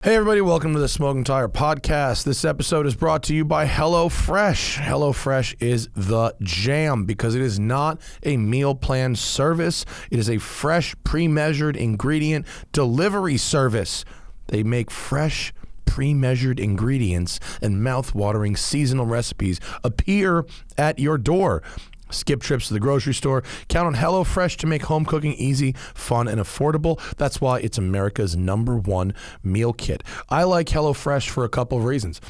Hey everybody, welcome to the Smoking Tire Podcast. This episode is brought to you by HelloFresh. HelloFresh is the jam because it is not a meal plan service. It is a fresh, pre-measured ingredient delivery service. They make fresh, pre-measured ingredients and mouth-watering seasonal recipes appear at your door. Skip trips to the grocery store. Count on HelloFresh to make home cooking easy, fun, and affordable. That's why it's America's #1 meal kit. I like HelloFresh for a couple of reasons.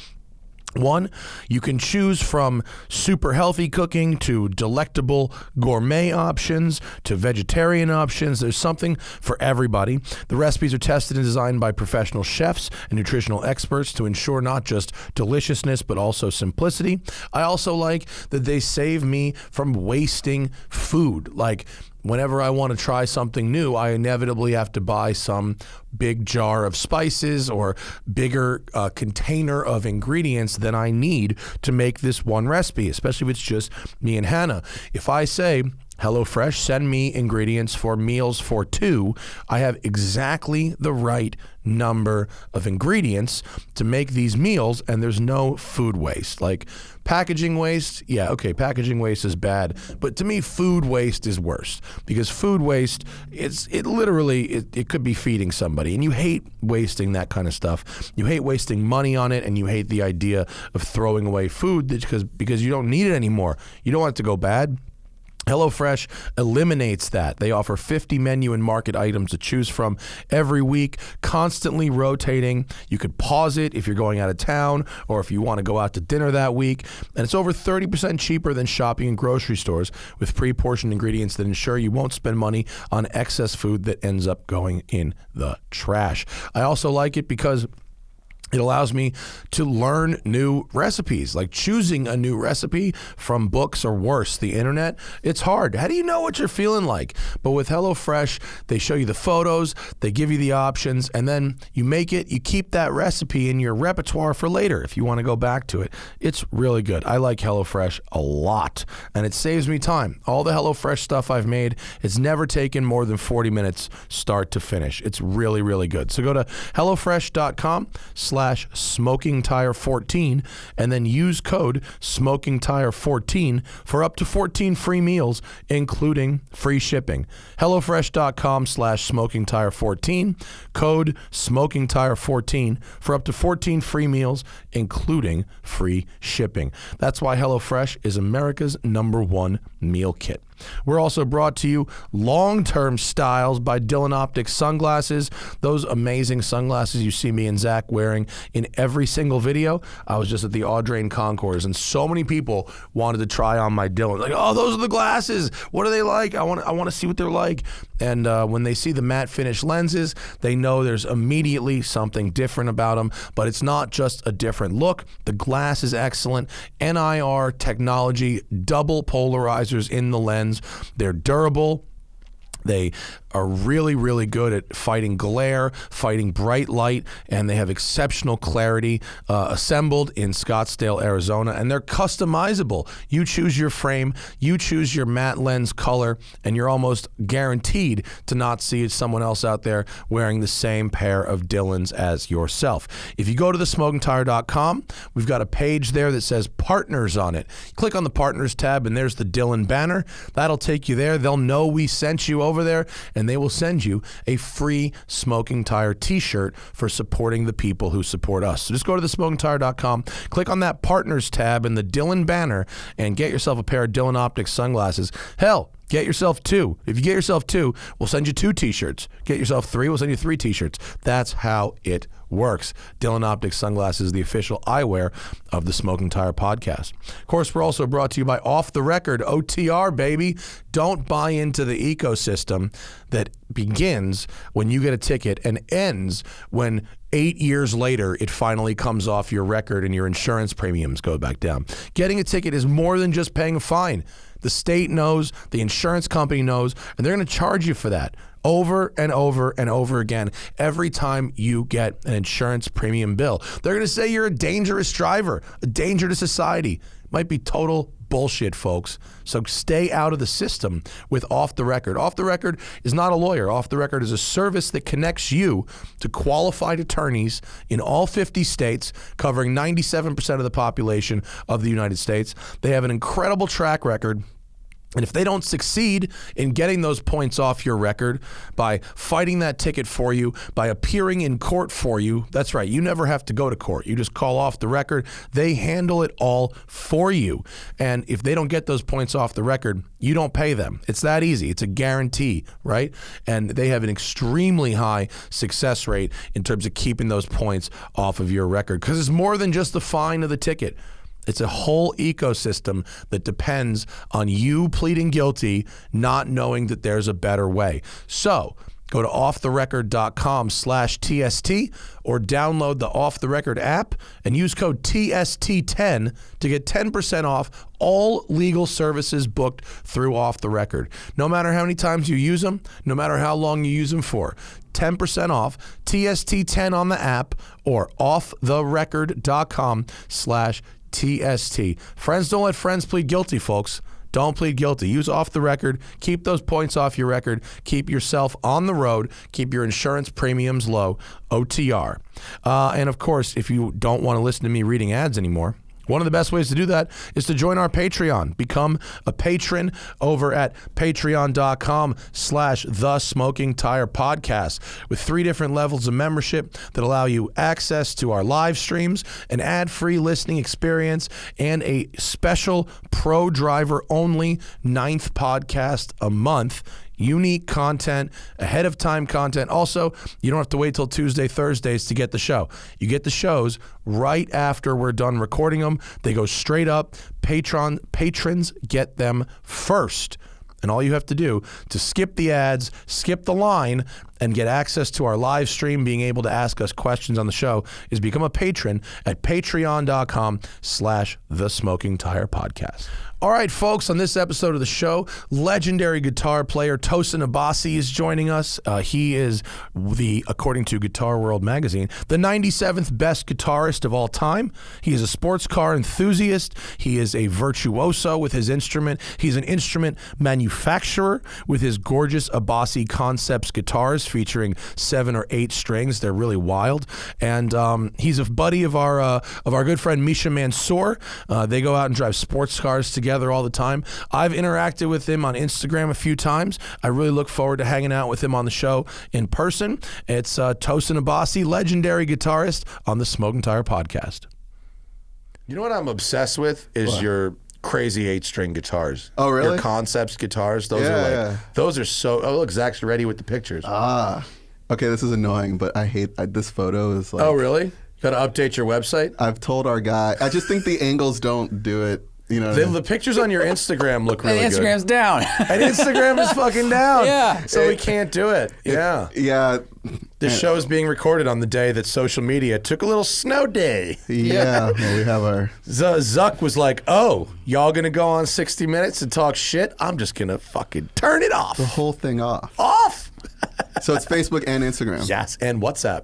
One, you can choose from super healthy cooking to delectable gourmet options to vegetarian options. There's something for everybody. The recipes are tested and designed by professional chefs and nutritional experts to ensure not just deliciousness, but also simplicity. I also like that they save me from wasting food. Like, whenever I want to try something new, I inevitably have to buy some big jar of spices or bigger container of ingredients than I need to make this one recipe, especially if it's just me and Hannah. If I say, HelloFresh, send me ingredients for meals for two, I have exactly the right number of ingredients to make these meals, and there's no food waste. Like packaging waste, yeah, okay, packaging waste is bad, but to me, food waste is worse because food waste, it could be feeding somebody, and you hate wasting that kind of stuff. You hate wasting money on it, and you hate the idea of throwing away food because you don't need it anymore. You don't want it to go bad. HelloFresh eliminates that. They offer 50 menu and market items to choose from every week, constantly rotating. You could pause it if you're going out of town or if you want to go out to dinner that week. And it's over 30% cheaper than shopping in grocery stores with pre-portioned ingredients that ensure you won't spend money on excess food that ends up going in the trash. I also like it because it allows me to learn new recipes, like choosing a new recipe from books or worse, the internet. It's hard. How do you know what you're feeling like? But with HelloFresh, they show you the photos, they give you the options, and then you make it. You keep that recipe in your repertoire for later if you want to go back to it. It's really good. I like HelloFresh a lot, and it saves me time. All the HelloFresh stuff I've made, it's never taken more than 40 minutes start to finish. It's really, really good. So go to HelloFresh.com/SmokingTire14 and then use code SmokingTire14 for up to 14 free meals, including free shipping. HelloFresh.com/SmokingTire14, code SmokingTire14 for up to 14 free meals, including free shipping. That's why HelloFresh is America's #1 meal kit. We're also brought to you Long-Term Styles by Dylan Optics Sunglasses. Those amazing sunglasses you see me and Zach wearing in every single video. I was just at the Audrain Concours, and so many people wanted to try on my Dylan. Like, oh, those are the glasses. What are they like? I want to see what they're like. And when they see the matte finish lenses, they know there's immediately something different about them. But it's not just a different look. The glass is excellent. NIR technology, double polarizers in the lens. They're durable. They are really, really good at fighting glare, fighting bright light, and they have exceptional clarity, assembled in Scottsdale, Arizona, and they're customizable. You choose your frame, you choose your matte lens color, and you're almost guaranteed to not see someone else out there wearing the same pair of Dylans as yourself. If you go to thesmokingtire.com, we've got a page there that says partners on it. Click on the partners tab, and there's the Dylan banner. That'll take you there. They'll know we sent you over there, and they will send you a free Smoking Tire t-shirt for supporting the people who support us. So just go to thesmokingtire.com, click on that partners tab in the Dylan banner, and get yourself a pair of Dylan Optics sunglasses. Hell, get yourself two. If you get yourself two, we'll send you 2 t-shirts. Get yourself 3, we'll send you 3 t-shirts. That's how it works. Dylan Optics Sunglasses, the official eyewear of the Smoking Tire Podcast. Of course, we're also brought to you by Off the Record, OTR, baby. Don't buy into the ecosystem that begins when you get a ticket and ends when 8 years later it finally comes off your record and your insurance premiums go back down. Getting a ticket is more than just paying a fine. The state knows, the insurance company knows, and they're going to charge you for that over and over and over again every time you get an insurance premium bill. They're going to say you're a dangerous driver, a danger to society. Might be total bullshit, folks. So stay out of the system with Off the Record. Off the Record is not a lawyer. Off the Record is a service that connects you to qualified attorneys in all 50 states, covering 97% of the population of the United States. They have an incredible track record. And if they don't succeed in getting those points off your record by fighting that ticket for you, by appearing in court for you, that's right, you never have to go to court. You just call Off the Record. They handle it all for you. And if they don't get those points off the record, you don't pay them. It's that easy. It's a guarantee, right? And they have an extremely high success rate in terms of keeping those points off of your record, because it's more than just the fine of the ticket. It's a whole ecosystem that depends on you pleading guilty, not knowing that there's a better way. So go to offtherecord.com/TST or download the Off the Record app and use code TST10 to get 10% off all legal services booked through Off the Record. No matter how many times you use them, no matter how long you use them for. 10% off, TST10 on the app or offtherecord.com/TST. Friends don't let friends plead guilty, folks. Don't plead guilty. Use Off the Record. Keep those points off your record. Keep yourself on the road. Keep your insurance premiums low. OTR. And of course, if you don't want to listen to me reading ads anymore, one of the best ways to do that is to join our Patreon. Become a patron over at patreon.com/The Smoking Tire Podcast with 3 different levels of membership that allow you access to our live streams, an ad-free listening experience, and a special pro driver only 9th podcast a month. Unique content, ahead of time content. Also, you don't have to wait till Tuesday, Thursdays to get the show. You get the shows right after we're done recording them. They go straight up. Patrons get them first. And all you have to do to skip the ads, skip the line, and get access to our live stream, being able to ask us questions on the show, is become a patron at patreon.com/The Smoking Tire Podcast. All right, folks, on this episode of the show, legendary guitar player Tosin Abasi is joining us. He is according to Guitar World magazine, the 97th best guitarist of all time. He is a sports car enthusiast. He is a virtuoso with his instrument. He's an instrument manufacturer with his gorgeous Abasi Concepts guitars featuring 7 or 8 strings. They're really wild. And he's a buddy of our good friend Misha Mansour. They go out and drive sports cars together all the time. I've interacted with him on Instagram a few times. I really look forward to hanging out with him on the show in person. It's Tosin Abasi, legendary guitarist on the Smoking Tire Podcast. You know what I'm obsessed with is your crazy 8-string guitars. Oh, really? Your Concepts guitars. Those those are so. Oh, look, Zach's ready with the pictures. Okay, this is annoying, but I hate this photo is like. Oh, really? Got to update your website? I've told our guy. I just think the angles don't do it. You know, the pictures on your Instagram look really good. Instagram's down. And Instagram is fucking down. Yeah. So we can't do it. Yeah. Yeah. This show is being recorded on the day that social media took a little snow day. Yeah. Well, we have our... Zuck was like, oh, y'all going to go on 60 Minutes and talk shit? I'm just going to fucking turn it off. The whole thing off. Off! So it's Facebook and Instagram. Yes, and WhatsApp.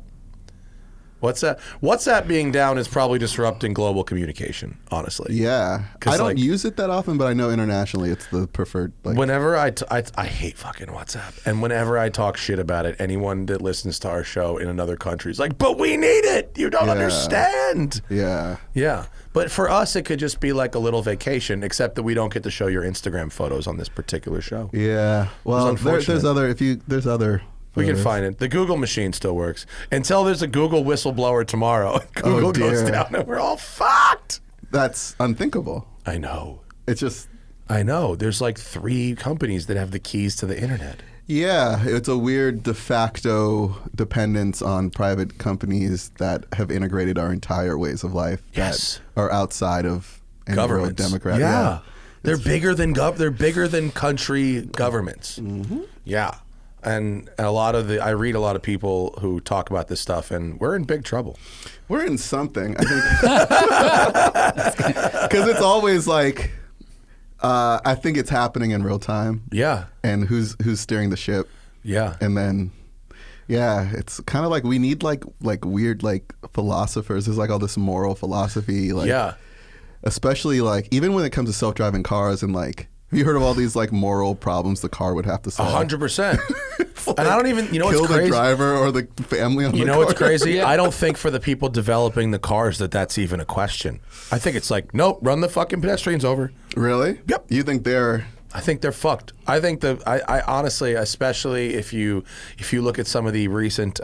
WhatsApp being down is probably disrupting global communication, honestly. Yeah. I don't use it that often, but I know internationally it's the preferred. Whenever I hate fucking WhatsApp. And whenever I talk shit about it, anyone that listens to our show in another country is like, but we need it. You don't understand. Yeah. Yeah. But for us, it could just be like a little vacation, except that we don't get to show your Instagram photos on this particular show. Yeah. Well, there's other... We can find it. The Google machine still works. Until there's a Google whistleblower tomorrow. Google goes down and we're all fucked. That's unthinkable. I know. It's just... I know. There's like 3 companies that have the keys to the internet. Yeah. It's a weird de facto dependence on private companies that have integrated our entire ways of life that are outside of government. Democrat. Yeah. They're bigger than country governments. Mm-hmm. Yeah. And I read a lot of people who talk about this stuff, and we're in big trouble. We're in something, I think. Because it's always like, I think it's happening in real time. Yeah. And who's steering the ship. Yeah. And then, it's kind of like we need like weird like philosophers. There's like all this moral philosophy. Like, especially like even when it comes to self-driving cars and like. Have you heard of all these like moral problems the car would have to solve? 100%. Like, and I don't even, kill what's crazy? the driver or the family on the car. You know what's crazy? I don't think for the people developing the cars that's even a question. I think it's like, nope, run the fucking pedestrians over. Really? Yep. You think they're... I think they're fucked. I think I honestly, especially if you look at some of the recent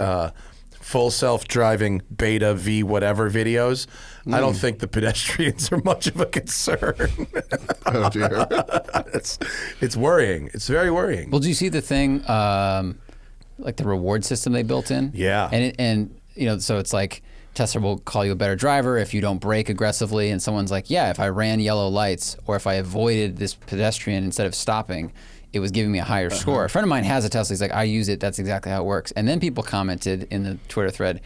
full self-driving beta V whatever videos, I don't think the pedestrians are much of a concern. Oh dear. It's worrying. It's very worrying. Well, do you see the thing, like the reward system they built in? Yeah. And so it's like Tesla will call you a better driver if you don't brake aggressively, and someone's like, yeah, if I ran yellow lights or if I avoided this pedestrian instead of stopping, it was giving me a higher score. A friend of mine has a Tesla. He's like, I use it. That's exactly how it works. And then people commented in the Twitter thread,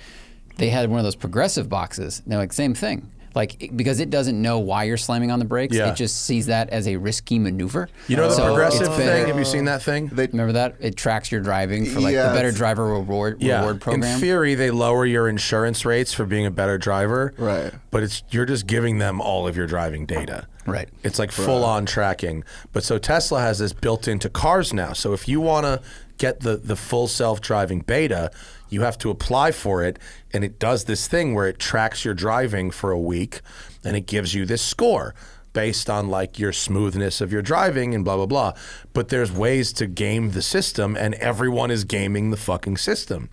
they had one of those progressive boxes. And they're like, same thing. Like, because it doesn't know why you're slamming on the brakes, it just sees that as a risky maneuver. You know the progressive thing? Have you seen that thing? Remember that? It tracks your driving for like the better driver reward program. In theory, they lower your insurance rates for being a better driver. Right. But you're just giving them all of your driving data. Right. It's like full on tracking. But so Tesla has this built into cars now. So if you want to get the full self-driving beta, you have to apply for it, and it does this thing where it tracks your driving for a week, and it gives you this score based on like your smoothness of your driving and blah, blah, blah. But there's ways to game the system, and everyone is gaming the fucking system.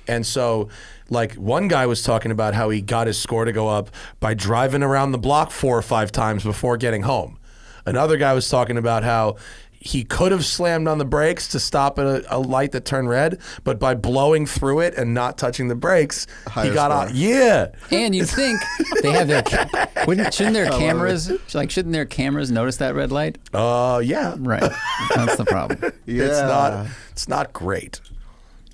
And so like one guy was talking about how he got his score to go up by driving around the block 4 or 5 times before getting home. Another guy was talking about how he could have slammed on the brakes to stop at a light that turned red, but by blowing through it and not touching the brakes, he got out. Yeah. And you'd think they have shouldn't their cameras notice that red light? Yeah. Right. That's the problem. Yeah. It's not great.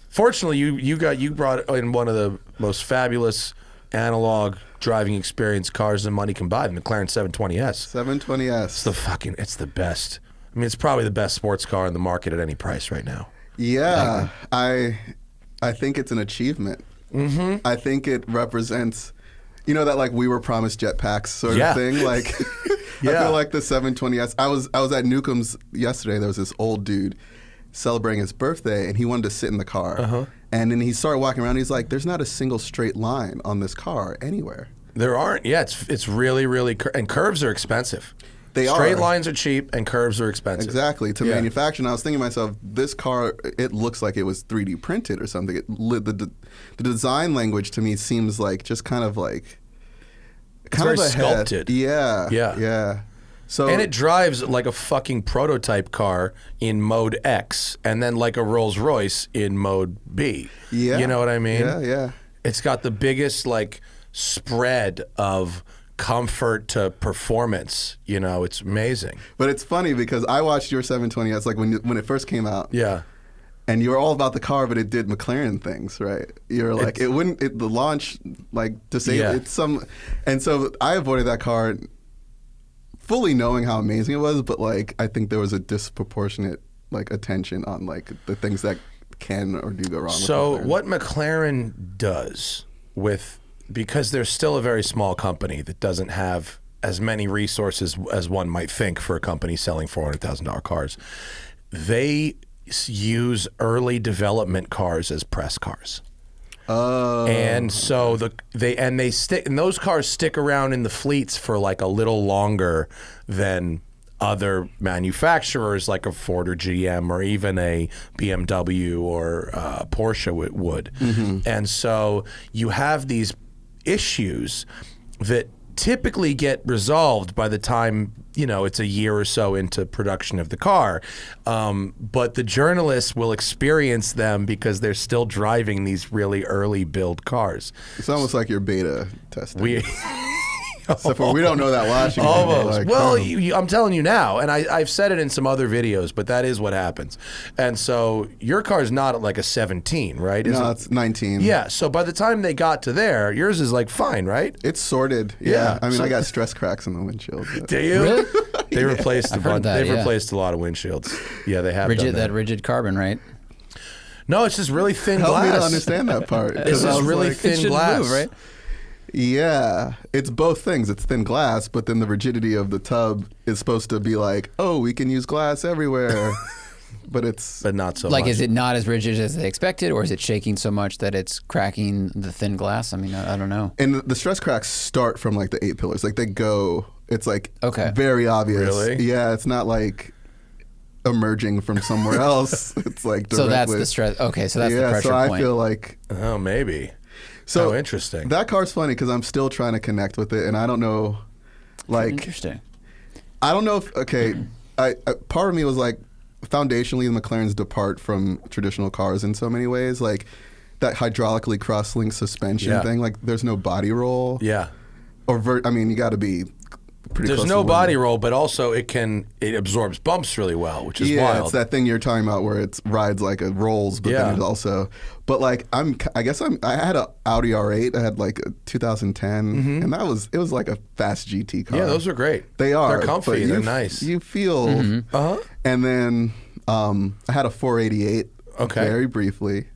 Fortunately, you brought in one of the most fabulous analog driving experience cars and money can buy, the McLaren 720S. 720S. It's the best. I mean, it's probably the best sports car in the market at any price right now. Yeah, I think it's an achievement. Mm-hmm. I think it represents, that like we were promised jetpacks sort of thing. Like, I feel like the 720S. I was at Newcomb's yesterday. There was this old dude celebrating his birthday, and he wanted to sit in the car. And then he started walking around. He's like, "There's not a single straight line on this car anywhere." There aren't. Yeah, it's really, really, and curves are expensive. Straight lines are cheap and curves are expensive. Exactly, to manufacture. And I was thinking to myself, this car, it looks like it was 3D printed or something. The design language to me seems like just kind of very sculpted. Yeah. So, and it drives like a fucking prototype car in mode X and then like a Rolls Royce in mode B. Yeah. You know what I mean? Yeah. It's got the biggest like spread of comfort to performance. It's amazing. But it's funny because I watched your 720S like when it first came out. Yeah. And you were all about the car, but it did McLaren things, right? You're like, the launch, like, disabled, and so I avoided that car fully knowing how amazing it was, but like, I think there was a disproportionate like attention on like the things that can or do go wrong. So with what McLaren does because they're still a very small company that doesn't have as many resources as one might think for a company selling $400,000 cars, they use early development cars as press cars. Oh. And so those cars stick around in the fleets for like a little longer than other manufacturers like a Ford or GM or even a BMW or Porsche would. Mm-hmm. And so you have these issues that typically get resolved by the time it's a year or so into production of the car, but the journalists will experience them because they're still driving these really early build cars. It's almost like your beta testing. Except for we don't know that watching. Almost. I'm telling you now, and I've said it in some other videos, but that is what happens. And so your car's not at like a 17, right? No, it's 19. Yeah, so by the time they got to there, yours is like fine, right? It's sorted. Yeah. I mean, I got stress cracks in the windshield. But. Do you? Really? They replaced a bunch. They've replaced a lot of windshields. Yeah, they have done that rigid carbon, right? No, it's just really thin Help glass. me to understand that part. It's just really thin glass, move, right? Yeah, it's both things. It's thin glass, but then the rigidity of the tub is supposed to be like, oh, we can use glass everywhere. But not so like, much. is it not as rigid as they expected, or is it shaking so much that it's cracking the thin glass? I mean, I don't know. And the stress cracks start from like the 8 pillars. Like they go, it's like Okay. very obvious. Really? Yeah, it's not like emerging from somewhere else. It's like directly. So that's the stress. Okay, so that's the pressure so I point. feel like. Oh, maybe. So interesting. That car's funny because I'm still trying to connect with it, and I don't know, like. Interesting. I don't know if I part of me was like, foundationally, the McLarens depart from traditional cars in so many ways, like that hydraulically cross-linked suspension thing. Like, there's no body roll. Yeah. Or I mean, you got to be pretty. There's close no to body roll, but also it absorbs bumps really well, which is wild. It's that thing you're talking about where it rides like it rolls, but then it also. But like I had an Audi R8. I had like a 2010, and it was like a fast GT car. Yeah, those are great. They are. They're comfy. They're nice. You feel. And then I had a 488. Okay. Very briefly.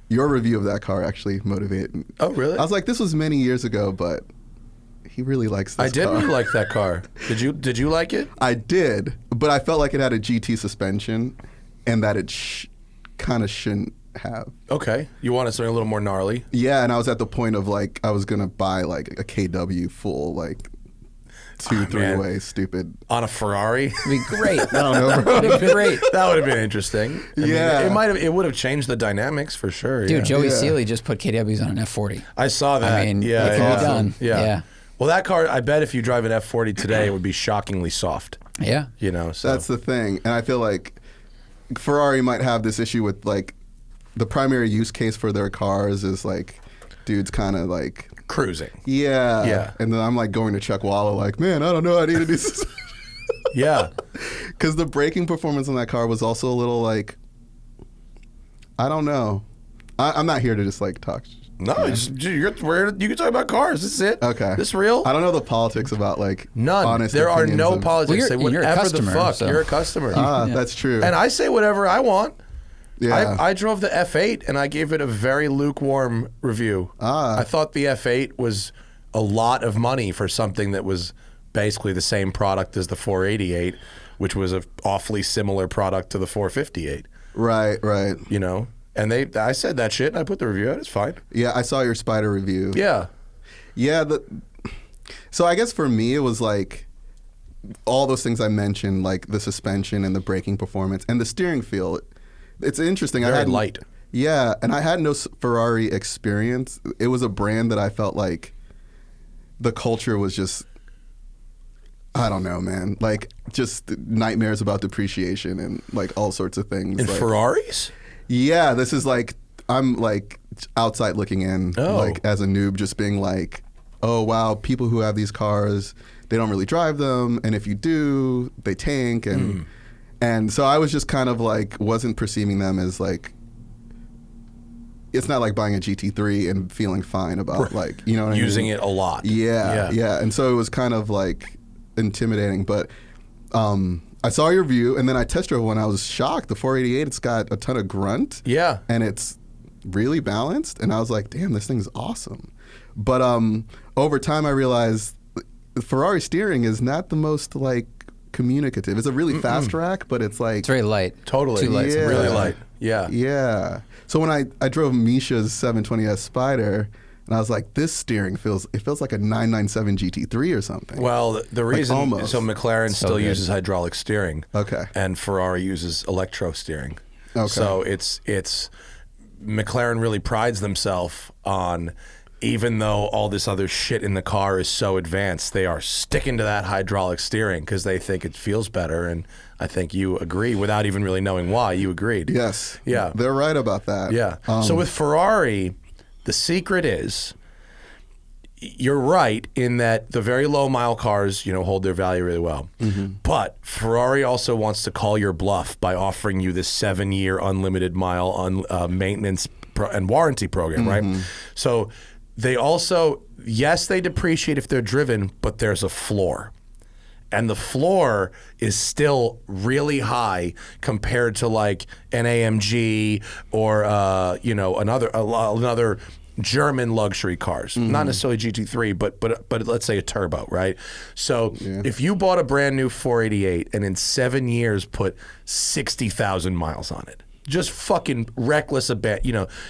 Your review of that car actually motivated me. Oh, really? I was like, this was many years ago, but he really likes this I did car. really like that car. Did you like it? I did, but I felt like it had a GT suspension and that it kind of shouldn't have. Okay. You wanted something a little more gnarly? Yeah, and I was at the point of like, I was going to buy like a KW full, like 2-3-way stupid. On a Ferrari? It'd be great. I don't know, bro. It'd be great. That would have been interesting. I mean, Yeah. it would have changed the dynamics for sure. Dude, yeah. Joey Yeah. Seeley just put KWs on an F40. I saw that. I mean, yeah, it can be done. Yeah. Well, that car, I bet if you drive an F40 today, it would be shockingly soft. Yeah. You know, so. That's the thing. And I feel like Ferrari might have this issue with like the primary use case for their cars is like dudes kind of like cruising. Yeah. Yeah. And then I'm like going to Chuck Walla like, man, I don't know. I need to do this. Yeah. Because the braking performance on that car was also a little like, I don't know. I'm not here to just like talk. No, you can talk about cars. This is it. Okay. This is real. I don't know the politics about like None. honest There are opinions no of- politics. Say Well, you're a whatever customer, the fuck. so- You're a customer. That's true. And I say whatever I want. Yeah. I drove the F8 and I gave it a very lukewarm review. I thought the F8 was a lot of money for something that was basically the same product as the 488, which was an awfully similar product to the 458. Right. You know? And I said that shit and I put the review out. It's fine. Yeah, I saw your Spider review. Yeah. Yeah. So I guess for me, it was like all those things I mentioned, like the suspension and the braking performance and the steering feel. It's interesting. Very light. Yeah, and I had no Ferrari experience. It was a brand that I felt like the culture was just, I don't know, man. Like just nightmares about depreciation and like all sorts of things. And like, Ferraris? Yeah, this is like, I'm like outside looking in, like as a noob, just being like, oh wow, people who have these cars, they don't really drive them, and if you do, they tank, and so I was just kind of like, wasn't perceiving them as like, it's not like buying a GT3 and feeling fine about like, you know what I mean? Using it a lot. Yeah. And so it was kind of like intimidating, but I saw your review and then I test drove one. I was shocked. The 488, it's got a ton of grunt. Yeah. And it's really balanced. And I was like, damn, this thing's awesome. But over time, I realized Ferrari steering is not the most like communicative. It's a really fast rack, but it's like... It's very light. Totally. Too light. Yeah. Really light. Yeah. Yeah. So when I drove Misha's 720S Spider, and I was like, this steering feels like a 997 GT3 or something. Well, the reason, almost. so McLaren So still good. uses hydraulic steering. Okay. And Ferrari uses electro steering. Okay. So it's McLaren really prides themselves on, even though all this other shit in the car is so advanced, they are sticking to that hydraulic steering because they think it feels better. And I think you agree without even really knowing why. You agreed. Yes. Yeah. They're right about that. Yeah. So with Ferrari, the secret is, you're right in that the very low mile cars, hold their value really well. But Ferrari also wants to call your bluff by offering you this 7-year unlimited mile maintenance and warranty program, right? So they also, yes, they depreciate if they're driven, but there's a floor. And the floor is still really high compared to like an AMG or another German luxury cars, not necessarily GT3, but let's say a turbo, right? So if you bought a brand new 488 and in 7 years put 60,000 miles on it, just fucking reckless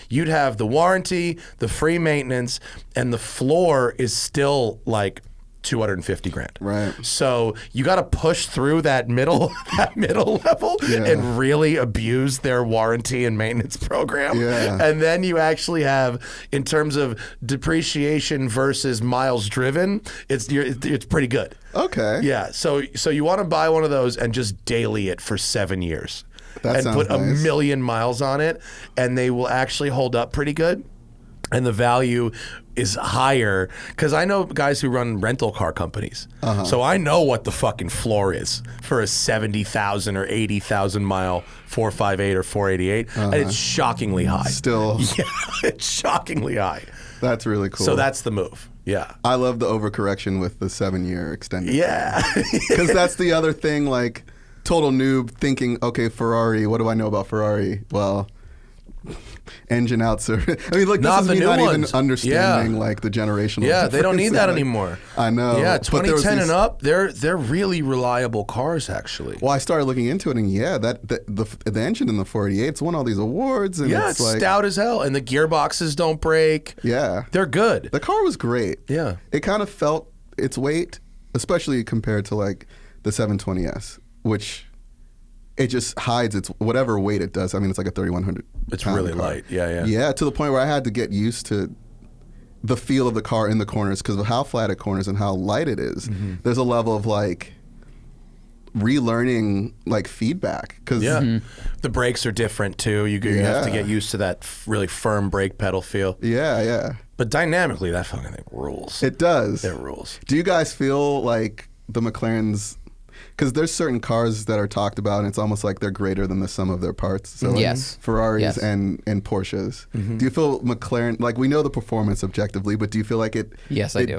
you'd have the warranty, the free maintenance, and the floor is still like 250 grand. Right. So you got to push through that middle level and really abuse their warranty and maintenance program. Yeah. And then you actually have, in terms of depreciation versus miles driven, it's pretty good. Okay. Yeah. So you want to buy one of those and just daily it for 7 years. That and put nice. 1 million miles on it, and they will actually hold up pretty good. And the value is higher because I know guys who run rental car companies. So I know what the fucking floor is for a 70,000 or 80,000 mile 458 or 488. And it's shockingly high. Still. Yeah, it's shockingly high. That's really cool. So that's the move. Yeah. I love the overcorrection with the 7-year extended. Yeah. Because that's the other thing, like, total noob thinking, okay, Ferrari, what do I know about Ferrari? Well, engine outs are, I mean, like, this is me not even understanding like the generational Yeah, they don't need that like, anymore. I know. Yeah, 2010 and up, they're really reliable cars, actually. Well, I started looking into it, and the engine in the 488's won all these awards, and it's like stout as hell, and the gearboxes don't break. Yeah, they're good. The car was great. Yeah, it kind of felt its weight, especially compared to like the 720S, which it just hides its whatever weight it does. I mean, it's like a 3,100. It's really car. Light. Yeah. Yeah, to the point where I had to get used to the feel of the car in the corners because of how flat it corners and how light it is. There's a level of like relearning like feedback because the brakes are different too. You have to get used to that really firm brake pedal feel. Yeah. But dynamically, that fucking thing rules. It does. It rules. Do you guys feel like the McLarens? Because there's certain cars that are talked about, and it's almost like they're greater than the sum of their parts. So like yes. Ferraris and Porsches. Do you feel McLaren, like we know the performance objectively, but do you feel like it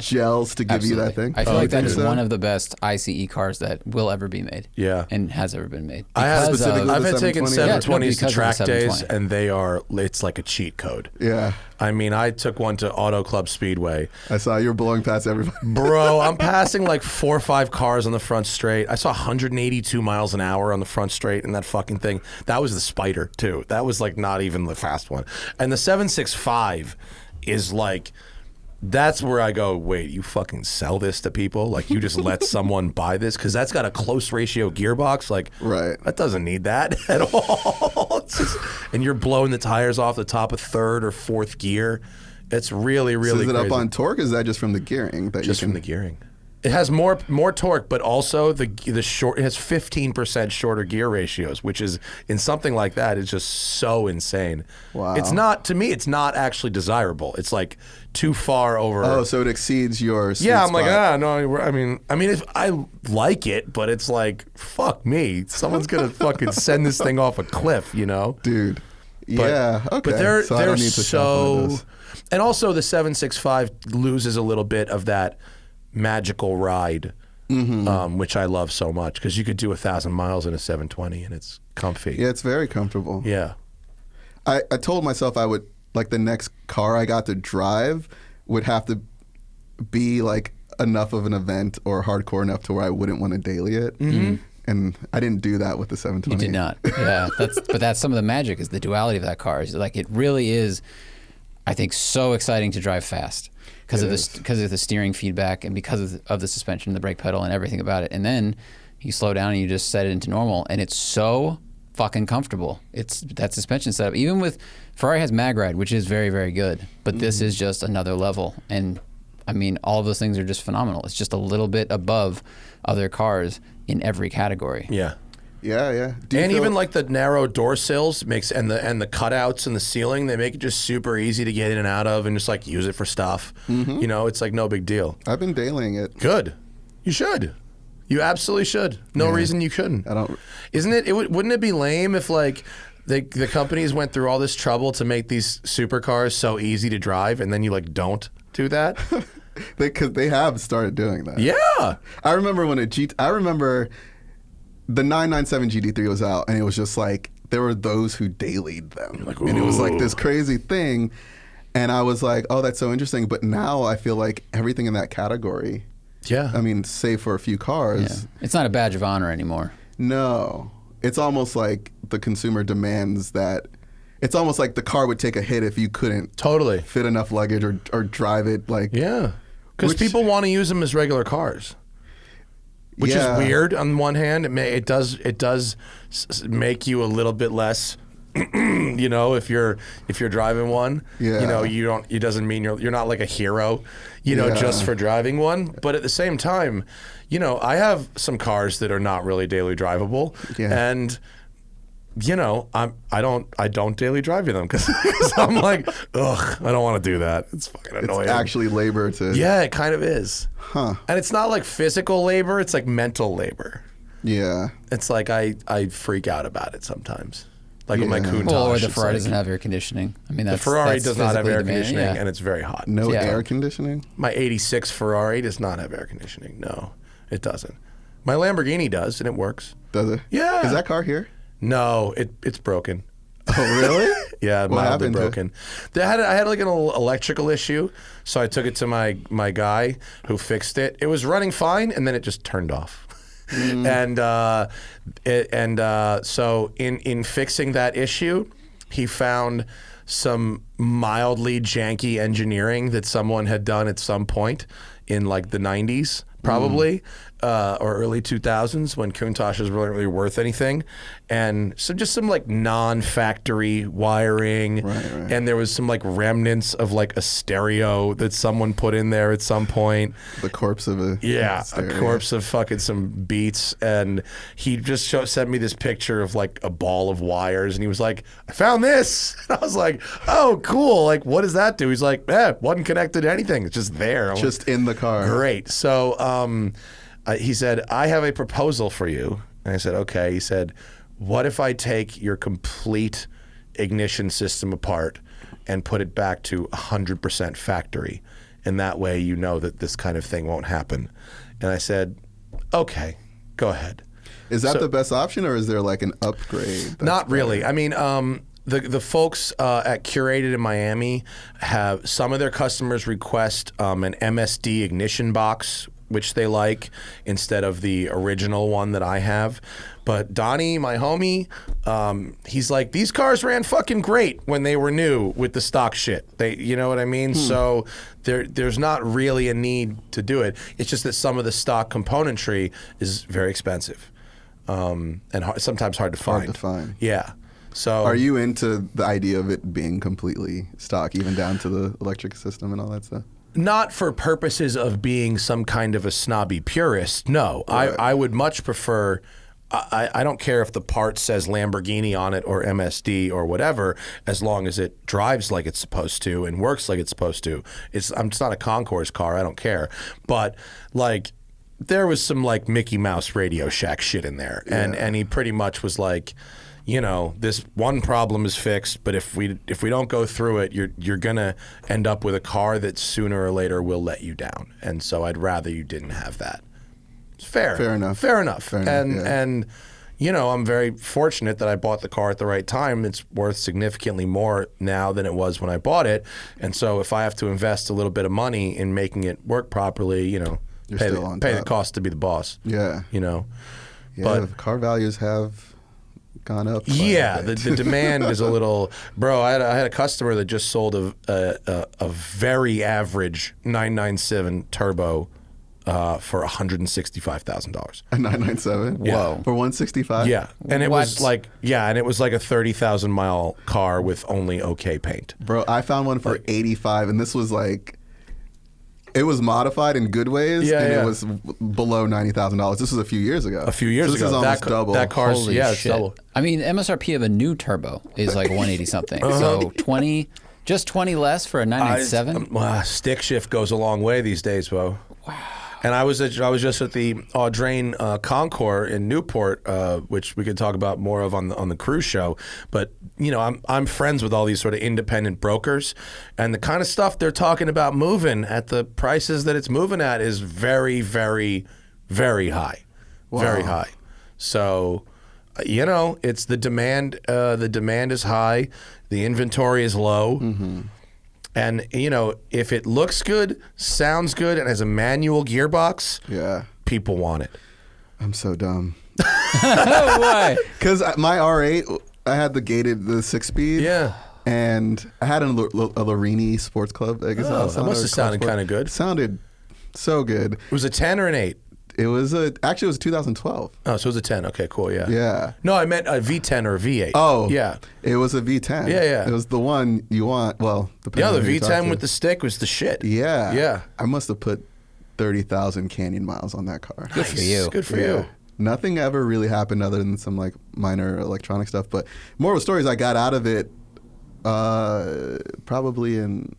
gels to give you that thing? I feel like that is one of the best ICE cars that will ever be made. Yeah. And has ever been made. I've been taking 720s to track days, 720. and it's like a cheat code. Yeah. I mean, I took one to Auto Club Speedway. I saw you were blowing past everybody. Bro, I'm passing like 4 or 5 cars on the front straight. I saw 182 miles an hour on the front straight in that fucking thing. That was the Spider, too. That was like not even the fast one. And the 765 is like, that's where I go, wait, you fucking sell this to people? Like, you just let someone buy this? Because that's got a close ratio gearbox. Like, that doesn't need that at all. It's just, and you're blowing the tires off the top of 3rd or 4th gear. It's really, really crazy. Is it crazy. up on torque, or is that just from the gearing? Just from the gearing. It has more torque, but also the short. It has 15% shorter gear ratios, which is in something like that is just so insane. Wow. It's not, to me, it's not actually desirable. It's like too far over. Oh, so it exceeds your sweet I'm spot. like, no. I mean, if I like it, but it's like, fuck me. Someone's gonna fucking send this thing off a cliff, you know, dude. But, yeah, okay. But they're so I don't need to so, and also the 765 loses a little bit of that magical ride, which I love so much because you could do 1,000 miles in a 720 and it's comfy. Yeah, it's very comfortable. Yeah. I told myself I would, like, the next car I got to drive would have to be like enough of an event or hardcore enough to where I wouldn't want to daily it. And I didn't do that with the 720. You did not. Yeah, but that's some of the magic is the duality of that car. Is like it really is, I think, so exciting to drive fast because of the steering feedback and because of the suspension, the brake pedal, and everything about it. And then you slow down and you just set it into normal, and it's so fucking comfortable. It's that suspension setup. Even with Ferrari has mag ride, which is very, very good, but this is just another level. And I mean, all of those things are just phenomenal. It's just a little bit above other cars in every category. Yeah. Yeah. And even like the narrow door sills and the cutouts in the ceiling, they make it just super easy to get in and out of and just like use it for stuff. You know, it's like no big deal. I've been dailying it. Good. You should. You absolutely should. No reason you couldn't. I don't. Isn't it? Wouldn't it be lame if like the companies went through all this trouble to make these supercars so easy to drive, and then you like don't do that? Because they have started doing that. Yeah. I remember when I remember the 997 GT3 was out, and it was just like there were those who dailied them, like, and it was like this crazy thing. And I was like, oh, that's so interesting. But now I feel like everything in that category, I mean, save for a few cars. It's not a badge of honor anymore. No. It's almost like the consumer demands that. It's almost like the car would take a hit if you couldn't fit enough luggage or drive it. Because people want to use them as regular cars. Which is weird on one hand. It does make you a little bit less, you know, if you're driving one. Yeah. You know, it doesn't mean you're not like a hero, you know, just for driving one. But at the same time, you know, I have some cars that are not really daily drivable, and you know, I don't daily drive them because I'm like, ugh, I don't want to do that. It's fucking annoying. It's actually labor to. Yeah, it kind of is. Huh. And it's not like physical labor, it's like mental labor. Yeah. It's like I freak out about it sometimes. Like with my Countach. Well, or the Ferrari doesn't have air conditioning. I mean, the Ferrari does not have air conditioning, and it's very hot. No air conditioning? My 86 Ferrari does not have air conditioning. No, it doesn't. My Lamborghini does, and it works. Does it? Yeah. Is that car here? No, it's broken. Oh, really? Yeah, mildly broken. I had like an electrical issue, so I took it to my guy who fixed it. It was running fine, and then it just turned off. And so in fixing that issue, he found some mildly janky engineering that someone had done at some point in like the 90s. Probably, or early 2000s when Countach weren't really worth anything. And so just some like non-factory wiring. Right. And there was some like remnants of like a stereo that someone put in there at some point. The corpse of a stereo. A corpse of fucking some Beats. And he just sent me this picture of like a ball of wires. And he was like, I found this. And I was like, oh, cool. Like, what does that do? He's like, wasn't connected to anything. It's just there. I'm just in the car. Great. So he said, I have a proposal for you. And I said, okay. He said, what if I take your complete ignition system apart and put it back to 100% factory? And that way you know that this kind of thing won't happen. And I said, okay, go ahead. Is that the best option, or is there like an upgrade? Not really. Better? I mean, the folks at Curated in Miami have some of their customers request an MSD ignition box, which they like, instead of the original one that I have. But Donnie, my homie, he's like, these cars ran fucking great when they were new with the stock shit. You know what I mean? So there's not really a need to do it. It's just that some of the stock componentry is very expensive, and sometimes hard to find. Yeah. So are you into the idea of it being completely stock, even down to the electric system and all that stuff? Not for purposes of being some kind of a snobby purist. No, right. I would much prefer. I don't care if the part says Lamborghini on it or MSD or whatever, as long as it drives like it's supposed to and works like it's supposed to. It's not a concourse car. I don't care. But like, there was some like Mickey Mouse Radio Shack shit in there, and he pretty much was like, you know, this one problem is fixed, but if we don't go through it, you're gonna end up with a car that sooner or later will let you down. And so I'd rather you didn't have that. It's fair. Fair enough. And you know, I'm very fortunate that I bought the car at the right time. It's worth significantly more now than it was when I bought it. And so if I have to invest a little bit of money in making it work properly, you know, pay the cost to be the boss. Yeah. You know. Yeah, but car values have gone up. Yeah, the demand is a little. Bro, I had a customer that just sold a very average 997 turbo for $165,000. A 997? Yeah. Whoa. For 165? Yeah, and it was like a 30,000 mile car with only okay paint. Bro, I found one for 85, and this was like. It was modified in good ways, it was below $90,000. This was a few years ago. This is almost double. That car's, Holy it's shit. double. I mean, MSRP of a new turbo is like 180 something. So 20 less for a 997. Stick shift goes a long way these days, bro. Wow. And I was just at the Audrain Concours in Newport, which we could talk about more of on the cruise show. But you know, I'm friends with all these sort of independent brokers, and the kind of stuff they're talking about moving at the prices that it's moving at is very, very, very high, very high. So, you know, it's the demand. The demand is high, the inventory is low. Mm-hmm. And, you know, if it looks good, sounds good, and has a manual gearbox, people want it. I'm so dumb. Why? Because my R8, I had the 6-speed. Yeah. And I had a Larini Sports Club. I guess that must have sounded kind of good. Sounded so good. It was a 10 or an 8? It was actually it was 2012. Oh, so it was a 10. Okay, cool, yeah. Yeah. No, I meant a V10 or a V8. Oh. Yeah. It was a V10. Yeah. It was the one you want. Well, depending the on who you talk V10 to. with the stick was the shit. Yeah. Yeah. I must have put 30,000 Canyon miles on that car. Good for you. Good for you. Nothing ever really happened other than some like minor electronic stuff. But more of the stories I got out of it probably in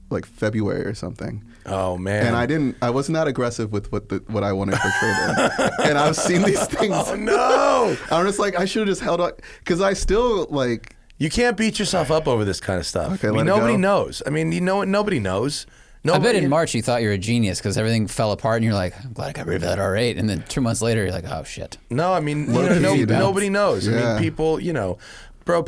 like February or something. Oh man! And I was not aggressive with what I wanted for trading. And I've seen these things. Oh no! I'm just like I should have just held on because I still like. You can't beat yourself up over this kind of stuff. Okay, I mean, let it nobody go. knows. I mean, you know what? Nobody knows. I bet in March you thought you were a genius because everything fell apart and you're like, I'm glad I got rid of that R8. And then 2 months later, you're like, oh shit. No, I mean, Low-key nobody knows. I Yeah. mean, people, you know. Bro,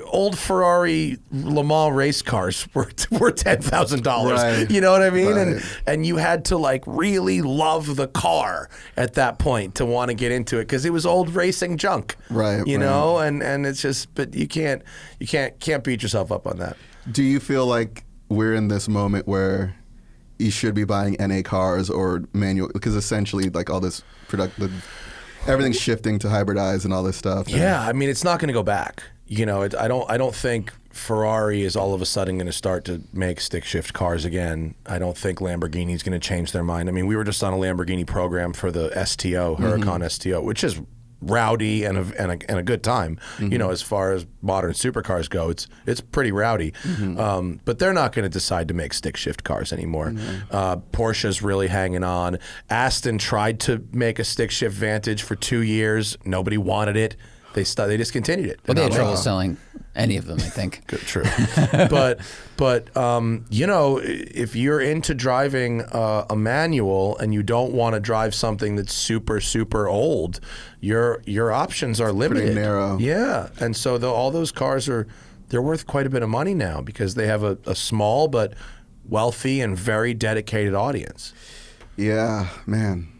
old Ferrari Le Mans race cars were $10,000. Right. You know what I mean? Right. And you had to like really love the car at that point to want to get into it because it was old racing junk. Right. You know, and it's just, but you can't beat yourself up on that. Do you feel like we're in this moment where you should be buying NA cars or manual? Because essentially, like all this everything's shifting to hybridized and all this stuff. Yeah, I mean, it's not going to go back. You know, I don't think Ferrari is all of a sudden going to start to make stick shift cars again. I don't think Lamborghini is going to change their mind. I mean, we were just on a Lamborghini program for the STO, Huracan STO, which is rowdy and a good time. You know, as far as modern supercars go, it's pretty rowdy. But they're not going to decide to make stick shift cars anymore. Porsche's really hanging on. Aston tried to make a stick shift Vantage for 2 years. Nobody wanted it. They discontinued it. Well, they had trouble selling any of them, I think. Good, true. but you know, if you're into driving a manual and you don't want to drive something that's super, super old, your options are limited. Pretty narrow. Yeah. And so all those cars they're worth quite a bit of money now because they have a small but wealthy and very dedicated audience. Yeah, man.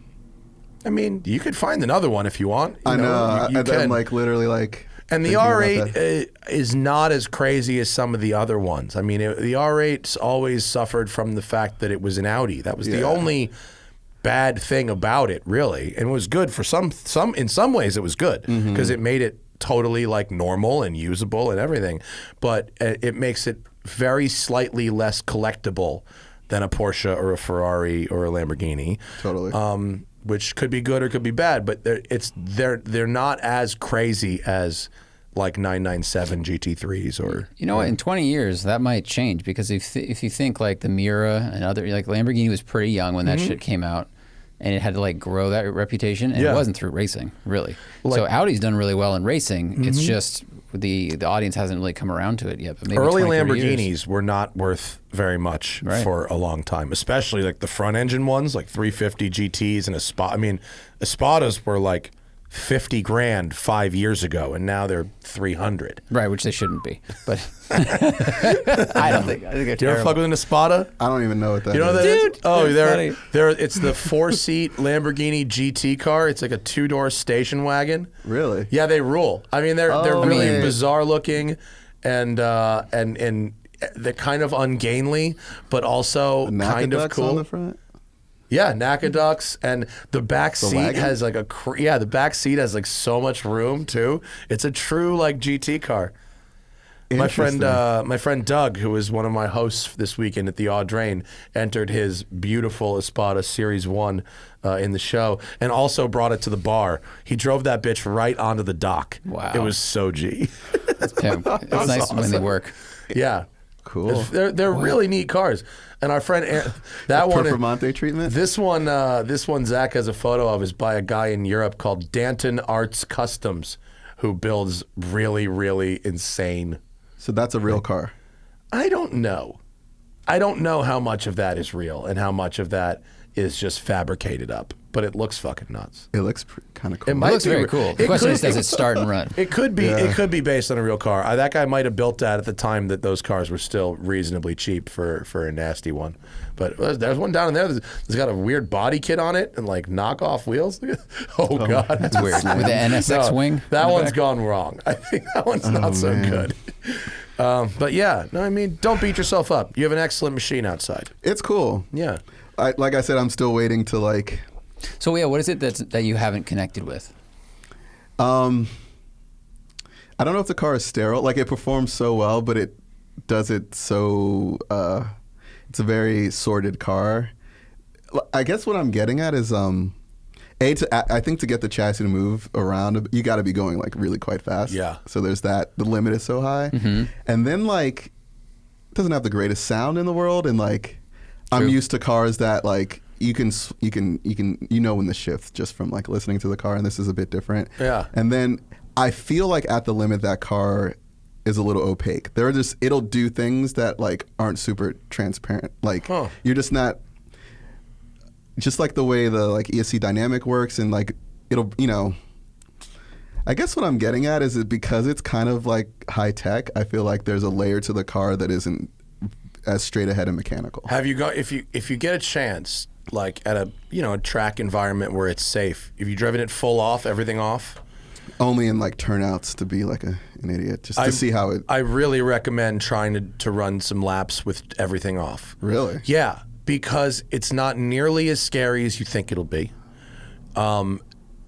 I mean, you could find another one if you want. I know. You I'm like literally like. And the thinking about R8 that. is not as crazy as some of the other ones. I mean, the R8's always suffered from the fact that it was an Audi. That was the only bad thing about it, really. And it was good for some in some ways it was good because it made it totally like normal and usable and everything. But it makes it very slightly less collectible than a Porsche or a Ferrari or a Lamborghini. Totally. Which could be good or could be bad, but they're not as crazy as like 997 GT3s or. You know what? In 20 years, that might change because if you think like the Miura and other like Lamborghini was pretty young when that shit came out, and it had to like grow that reputation, and it wasn't through racing really. So Audi's done really well in racing. It's just the audience hasn't really come around to it yet. But maybe early 20, 30 Lamborghinis years. were not worth very much for a long time, especially like the front engine ones, like 350 GTs and I mean, Espadas were like 50 grand 5 years ago, and now they're 300. Right, which they shouldn't be. But I don't think. I think they're Do you ever terrible. fuck with an Espada? I don't even know what that You know what is. that is? Dude, Oh, that's funny. it's the 4-seat Lamborghini GT car. It's like a 2-door station wagon. Really? Yeah, they rule. I mean, they're really right. bizarre looking, and they're kind of ungainly, but also The kind of Nakaducks cool. on the front? Yeah, Nakaducks, and the back seat wagon? has like the back seat has like so much room too. It's a true like GT car. My friend Doug, who was one of my hosts this weekend at the Audrain, entered his beautiful Espada Series 1 in the show and also brought it to the bar. He drove that bitch right onto the dock. Wow. It was so G. Yeah, it's nice when they work. Yeah. Cool. They're really neat cars. And our friend that one Performante treatment? This one Zach has a photo of is by a guy in Europe called Danton Arts Customs, who builds really, really insane. So that's a real car. I don't know. I don't know how much of that is real and how much of that is just fabricated up. but it looks fucking nuts. It looks kind of cool. It looks very cool. The question is, does it start and run? It could be. It could be based on a real car. That guy might have built that at the time that those cars were still reasonably cheap for a nasty one. But there's one down in there that's got a weird body kit on it and like knockoff wheels. Oh God, that's weird. With the NSX wing. That one's gone wrong. I think that one's not so good. But yeah, no, I mean, don't beat yourself up. You have an excellent machine outside. It's cool. Yeah. Like I said, I'm still waiting to like. So yeah, what is it that you haven't connected with? I don't know if the car is sterile. Like it performs so well, but it does it so. It's a very sorted car. I guess what I'm getting at is, I think to get the chassis to move around, you got to be going like really quite fast. Yeah. So there's that. The limit is so high, and then like, it doesn't have the greatest sound in the world, and like, True. I'm used to cars that like. You know when the shift just from like listening to the car, and this is a bit different. Yeah. And then I feel like at the limit that car is a little opaque. It'll do things that like aren't super transparent. Like you're just not, just like the way the like ESC dynamic works, and like it'll, I guess what I'm getting at is that because it's kind of like high tech, I feel like there's a layer to the car that isn't as straight ahead and mechanical. Have you got if you get a chance, like at a track environment where it's safe, have you driven it full off, everything off? Only in like turnouts to be like an idiot, just to see how it. I really recommend trying to run some laps with everything off. Really? Yeah, because it's not nearly as scary as you think it'll be.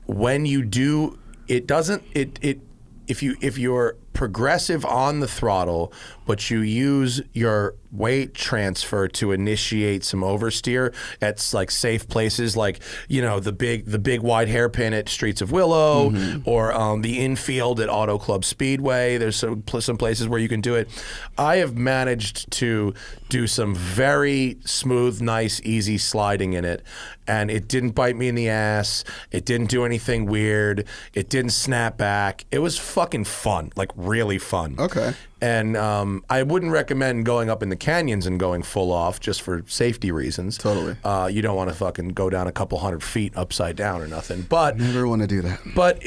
When you do, it doesn't. If you're progressive on the throttle, but you use your weight transfer to initiate some oversteer at like safe places, like the big wide hairpin at Streets of Willow, or the infield at Auto Club Speedway. There's some places where you can do it. I have managed to do some very smooth, nice, easy sliding in it, and it didn't bite me in the ass. It didn't do anything weird. It didn't snap back. It was fucking fun, like really fun. Okay. And I wouldn't recommend going up in the canyons and going full off just for safety reasons. Totally. You don't want to fucking go down a couple hundred feet upside down or nothing. But never want to do that. But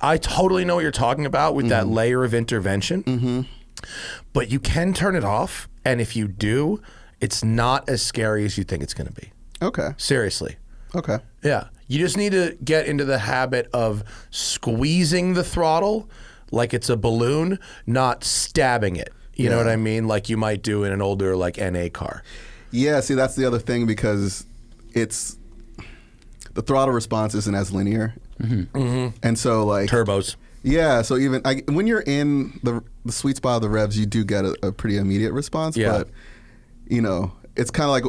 I totally know what you're talking about with that layer of intervention. But you can turn it off, and if you do, it's not as scary as you think it's going to be. Okay. Seriously. Okay. Yeah. You just need to get into the habit of squeezing the throttle like it's a balloon, not stabbing it. You know what I mean? Like you might do in an older like NA car. Yeah, see, that's the other thing, because it's the throttle response isn't as linear. And so like turbos. Yeah, so even when you're in the sweet spot of the revs, you do get a pretty immediate response. Yeah. But it's kind of like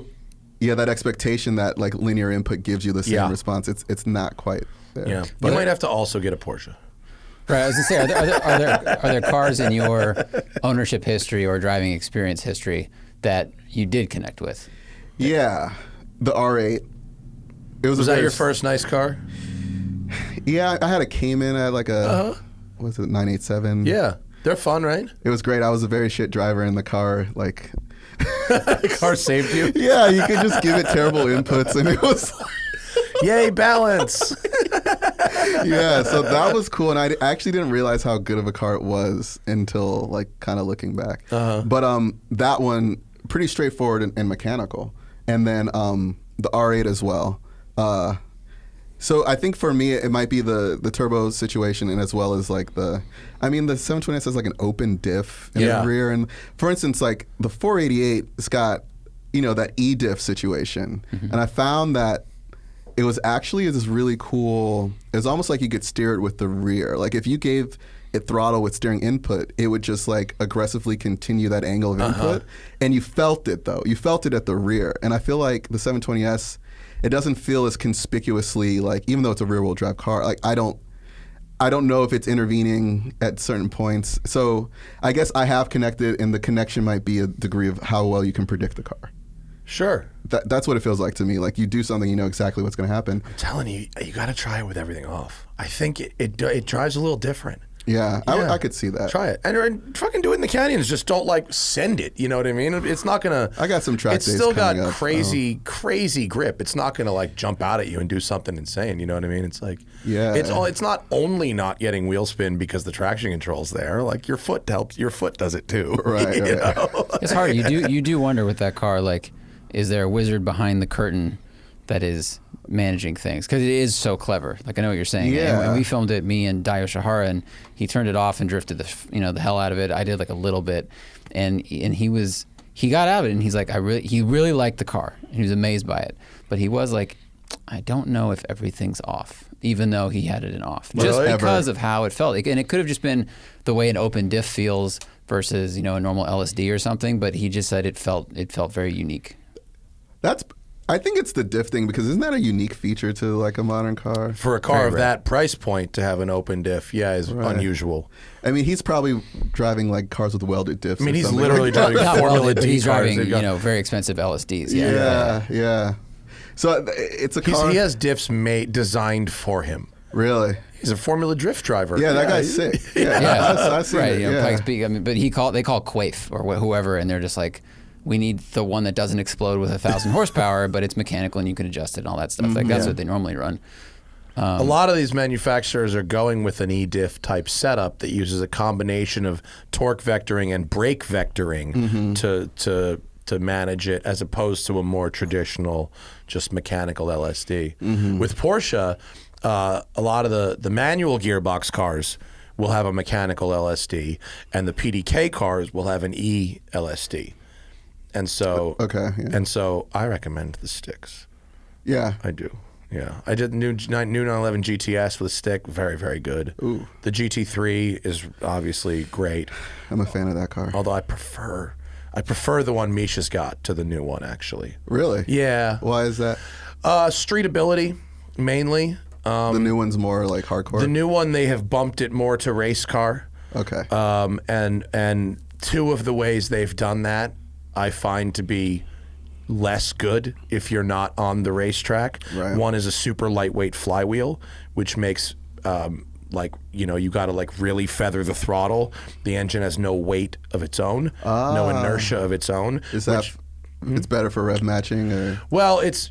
that expectation that like linear input gives you the same response. It's not quite there. Yeah, but you might have to also get a Porsche. Right, I was gonna say, are there cars in your ownership history or driving experience history that you did connect with? Yeah, the R8. Was that your first nice car? Yeah, I had a Cayman. I had like a what was it, 987? Yeah, they're fun, right? It was great. I was a very shit driver in the car. Like, the car saved you. Yeah, you could just give it terrible inputs, and it was. Yay, balance. Yeah, so that was cool, and I actually didn't realize how good of a car it was until like kind of looking back. But that one pretty straightforward and mechanical, and then the R8 as well. So I think for me it might be the turbo situation, and as well as like the 720S has like an open diff in the rear, and for instance like the 488 it's got that E-diff situation, and I found that it was actually this really cool. It's almost like you could steer it with the rear. Like if you gave it throttle with steering input, it would just like aggressively continue that angle of input. And you felt it though. You felt it at the rear. And I feel like the 720S, it doesn't feel as conspicuously like, even though it's a rear wheel drive car, like I don't know if it's intervening at certain points. So I guess I have connected, and the connection might be a degree of how well you can predict the car. Sure. That's what it feels like to me. Like you do something, you know exactly what's going to happen. I'm telling you, you got to try it with everything off. I think it drives a little different. Yeah, I could see that. Try it. And fucking do it in the canyons. Just don't like send it. You know what I mean? It's not going to. I got some track It's days still got coming up. crazy grip. It's not going to like jump out at you and do something insane. You know what I mean? It's like, it's not only not getting wheel spin because the traction control's there. Like your foot helps. Your foot does it too. Right. You know? It's hard. You do wonder with that car, like, is there a wizard behind the curtain that is managing things? Because it is so clever. Like, I know what you're saying. Yeah. And we filmed it, me and Dio Shahara, and he turned it off and drifted the hell out of it. I did like a little bit, and he got out of it, and he's like, he really liked the car. And he was amazed by it, but he was like, I don't know if everything's off, even though he had it in off, just because of how it felt. And it could have just been the way an open diff feels versus a normal LSD or something. But he just said it felt very unique. I think it's the diff thing, because isn't that a unique feature to like a modern car? For a car of that price point to have an open diff, is unusual. I mean, he's probably driving like cars with welded diffs. I mean, he's literally driving Formula D he's cars. driving, very expensive LSDs. Yeah. So it's a car. He has diffs designed for him. Really? He's a Formula Drift driver. Yeah, that guy's sick. I see right. it. But they call Quaif or whoever, and they're just like, we need the one that doesn't explode with 1,000 horsepower, but it's mechanical and you can adjust it and all that stuff. Like that's what they normally run. A lot of these manufacturers are going with an E-diff type setup that uses a combination of torque vectoring and brake vectoring to manage it, as opposed to a more traditional, just mechanical LSD. With Porsche, a lot of the manual gearbox cars will have a mechanical LSD, and the PDK cars will have an E-LSD. And so, and so I recommend the sticks. Yeah, I do. Yeah, I did the new 911 GTS with a stick. Very, very good. Ooh. The GT3 is obviously great. I'm a fan of that car. Although I prefer the one Misha's got to the new one, actually. Really? Yeah. Why is that? Streetability, mainly. The new one's more like hardcore. The new one, they have bumped it more to race car. Okay. And two of the ways they've done that, I find to be less good if you're not on the racetrack. Right. One is a super lightweight flywheel, which makes you got to like really feather the throttle. The engine has no weight of its own, no inertia of its own. Is that it's better for rev matching? Or? Well, it's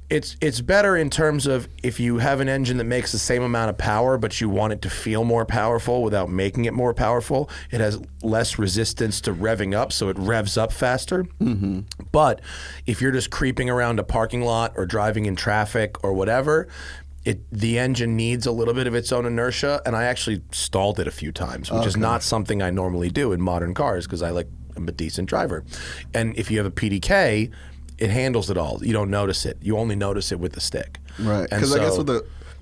better in terms of if you have an engine that makes the same amount of power, but you want it to feel more powerful without making it more powerful. It has less resistance to revving up, so it revs up faster. Mm-hmm. But if you're just creeping around a parking lot or driving in traffic or whatever, the engine needs a little bit of its own inertia, and I actually stalled it a few times, which is not something I normally do in modern cars because I'm a decent driver. And if you have a PDK, it handles it all. You don't notice it. You only notice it with the stick. Right. Because I guess with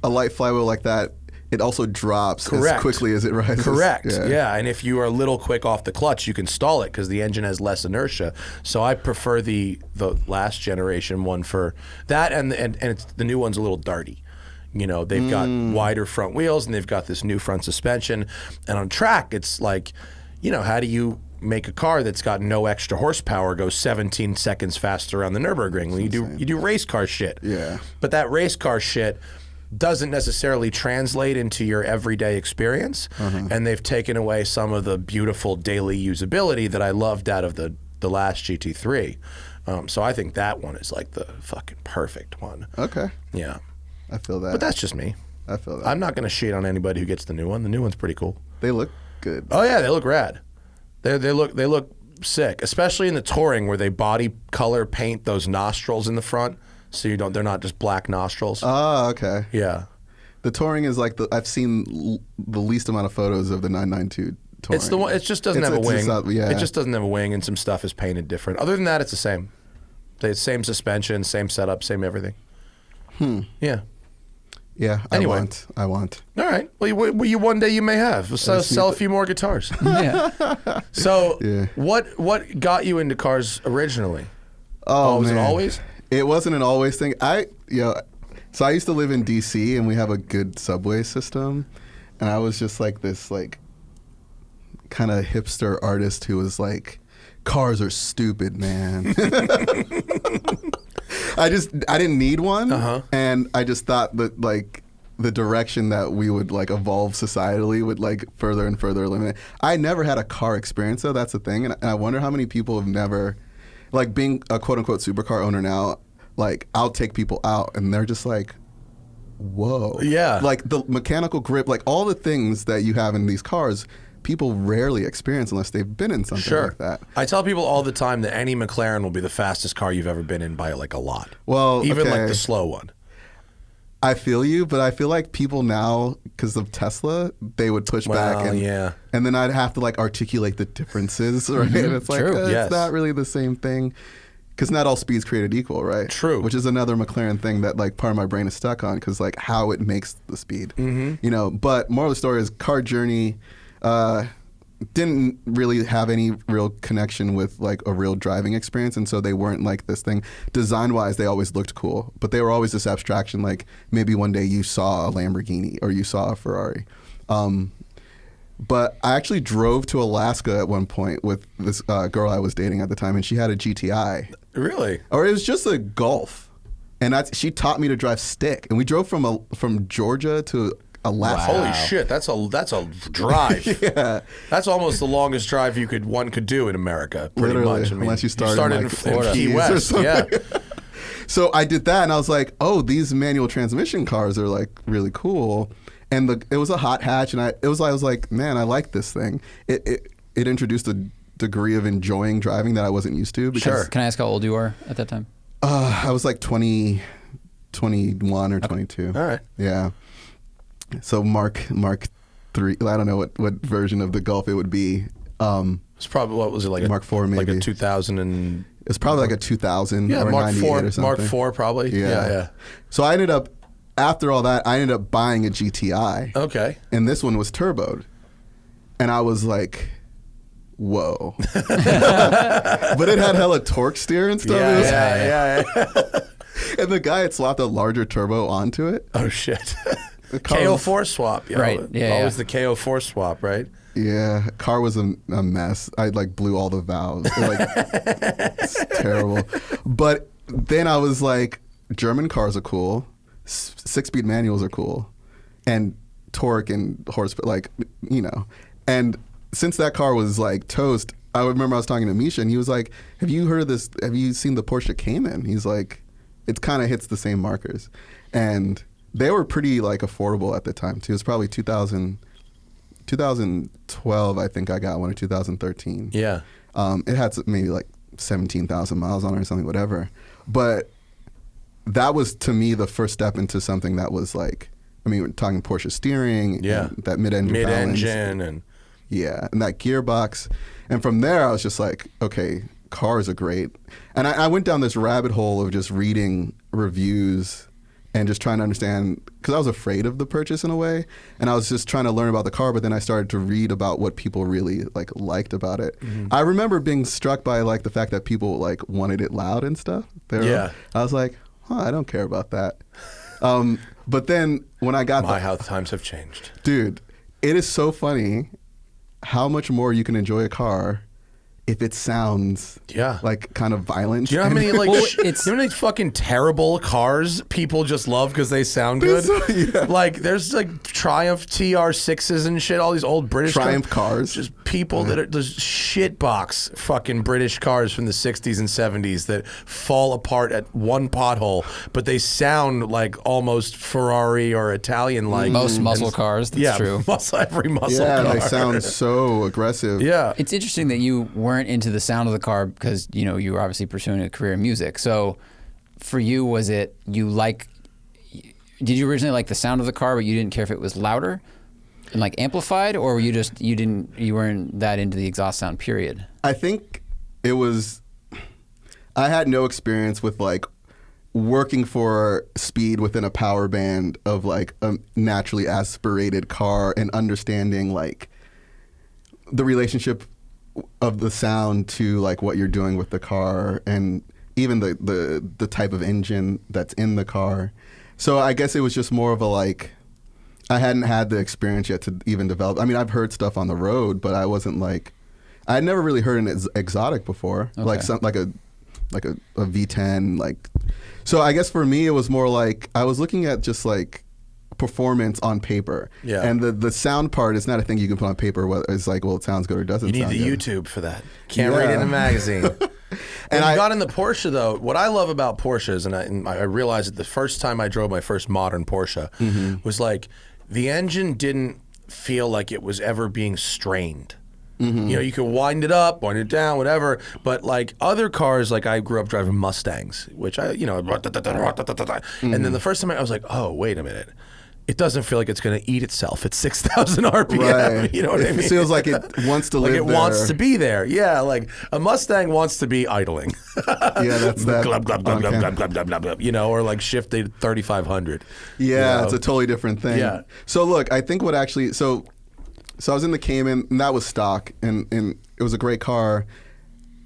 a light flywheel like that, it also drops as quickly as it rises. Correct. Yeah. And if you are a little quick off the clutch, you can stall it because the engine has less inertia. So I prefer the last generation one for that, and the new one's a little darty. They've got wider front wheels and they've got this new front suspension. And on track, it's like, how do you make a car that's got no extra horsepower go 17 seconds faster on the Nürburgring? Well, you do race car shit. Yeah. But that race car shit doesn't necessarily translate into your everyday experience. And they've taken away some of the beautiful daily usability that I loved out of the last GT3. So I think that one is like the fucking perfect one. Okay. Yeah. I feel that. But that's just me. I feel that. I'm not going to shit on anybody who gets the new one. The new one's pretty cool. They look good. Oh yeah, they look rad. They look sick, especially in the touring where they body color paint those nostrils in the front, so they're not just black nostrils. Oh, okay. Yeah. The touring is like I've seen the least amount of photos of the 992 touring. It's the one. It just doesn't have a wing. Yeah. It just doesn't have a wing, and some stuff is painted different. Other than that, it's the same. The same suspension, same setup, same everything. Yeah. Yeah, Anyway. I want. All right. Well, you one day you may have. We'll sell a few more guitars. Yeah. So, Yeah. what got you into cars originally? Oh, was man. it always? It wasn't an always thing. So I used to live in DC, and we have a good subway system, and I was just like this kind of hipster artist who was like, cars are stupid, man. I didn't need one, and I just thought that the direction that we would like evolve societally would like further and further eliminate. I never had a car experience though. That's the thing, and I wonder how many people have never, like being a quote unquote supercar owner now. Like I'll take people out and they're just like, whoa. Yeah. Like the mechanical grip, like all the things that you have in these cars, people rarely experience unless they've been in something like that. I tell people all the time that any McLaren will be the fastest car you've ever been in by like a lot. Well, even okay. like the slow one. I feel you, but I feel like people now, because of Tesla, they would push back. And then I'd have to like articulate the differences, right? And it's like, it's not really the same thing. Because not all speed's created equal, right? True. Which is another McLaren thing that like part of my brain is stuck on, because like how it makes the speed, you know. But moral of the story is Car Journey didn't really have any real connection with like a real driving experience, and so they weren't like this thing. Design-wise, they always looked cool, but they were always this abstraction. Like maybe one day you saw a Lamborghini or you saw a Ferrari. But I actually drove to Alaska at one point with this girl I was dating at the time, and she had a GTI. Really? Or it was just a Golf, and she taught me to drive stick, and we drove from Georgia to Alaska. Holy shit, that's a drive. Yeah, that's almost the longest drive one could do in America. Pretty literally, much. I mean, unless you started in Florida, Key West. Yeah. So I did that, and I was like, oh, these manual transmission cars are like really cool. And it was a hot hatch, and I was like, man, I like this thing. It introduced a degree of enjoying driving that I wasn't used to. Sure. Can I ask how old you were at that time? I was like 21 or 22. All right. Yeah. So Mark 3. I don't know what version of the Golf it would be. It's probably, what was it, like Mark 4 maybe. Like a 2000 and... It's probably like a 2000 or Mark 98 4, or something. Mark 4 probably. Yeah. So I ended up, after all that, I ended up buying a GTI. Okay. And this one was turboed. And I was like, whoa. But it had hella torque steer and stuff. Yeah. And the guy had swapped a larger turbo onto it. Oh, shit. KO4 swap. Right. Always the KO4 swap, right? Yeah, car was a mess. I like blew all the valves. It's terrible. But then I was like, German cars are cool. 6-speed manuals are cool, and torque and horsepower, like, you know. And since that car was like toast, I remember I was talking to Misha, and he was like, "Have you heard of this? Have you seen the Porsche Cayman?" He's like, "It kind of hits the same markers," and they were pretty like affordable at the time too. It was probably 2012, I think I got one, or 2013. Yeah. It had maybe like 17,000 miles on it or something, whatever. But that was, to me, the first step into something that was like, I mean, we're talking Porsche steering, and that mid-engine balance. and that gearbox. And from there, I was just like, okay, cars are great. And I went down this rabbit hole of just reading reviews and just trying to understand, because I was afraid of the purchase in a way, and I was just trying to learn about the car, but then I started to read about what people really liked about it. Mm-hmm. I remember being struck by like the fact that people like wanted it loud and stuff. I was like, I don't care about that. But then when I got how times have changed. Dude, it is so funny how much more you can enjoy a car if it sounds like kind of violent. Do you know how many you know how many fucking terrible cars people just love because they sound good? Like there's like Triumph TR6s and shit, all these old British Triumph cars. Just people that are just shitbox fucking British cars from the 60s and 70s that fall apart at one pothole, but they sound like almost Ferrari or Italian like. Most muscle cars, that's true. Every muscle car. Yeah, they sound so aggressive. Yeah. It's interesting that you weren't into the sound of the car because, you know, you were obviously pursuing a career in music. So for you, was it did you originally like the sound of the car, but you didn't care if it was louder and like amplified, or were you just, you weren't that into the exhaust sound, period? I think it was, I had no experience with like working for speed within a power band of like a naturally aspirated car and understanding like the relationship of the sound to like what you're doing with the car, and even the type of engine that's in the car. So I guess it was just more of a like, I hadn't had the experience yet to even develop. I mean, I've heard stuff on the road, but I wasn't like, I had never really heard an exotic before, like a V10, like. So I guess for me it was more like I was looking at just like performance on paper. Yeah. And the sound part is not a thing you can put on paper. Whether it's like, well, it sounds good or doesn't. You need sound the good. YouTube for that. Can't read it in a magazine. And I got in the Porsche though. What I love about Porsches, and I realized it the first time I drove my first modern Porsche, was like the engine didn't feel like it was ever being strained. You know, you could wind it up, wind it down, whatever. But like other cars, like I grew up driving Mustangs, which and then the first time I was like, oh, wait a minute. It doesn't feel like it's going to eat itself at 6,000 RPM. Right. You know what I mean? It feels like it wants to live there. Like it wants to be there. Yeah, like a Mustang wants to be idling. Yeah, that's that. Glub, glub, glub, glub, glub, glub, glub, glub, glub, you know, or like shifted 3,500. Yeah, you know? it's a totally different thing. Yeah. So look, I think what actually, so I was in the Cayman, and that was stock, and it was a great car,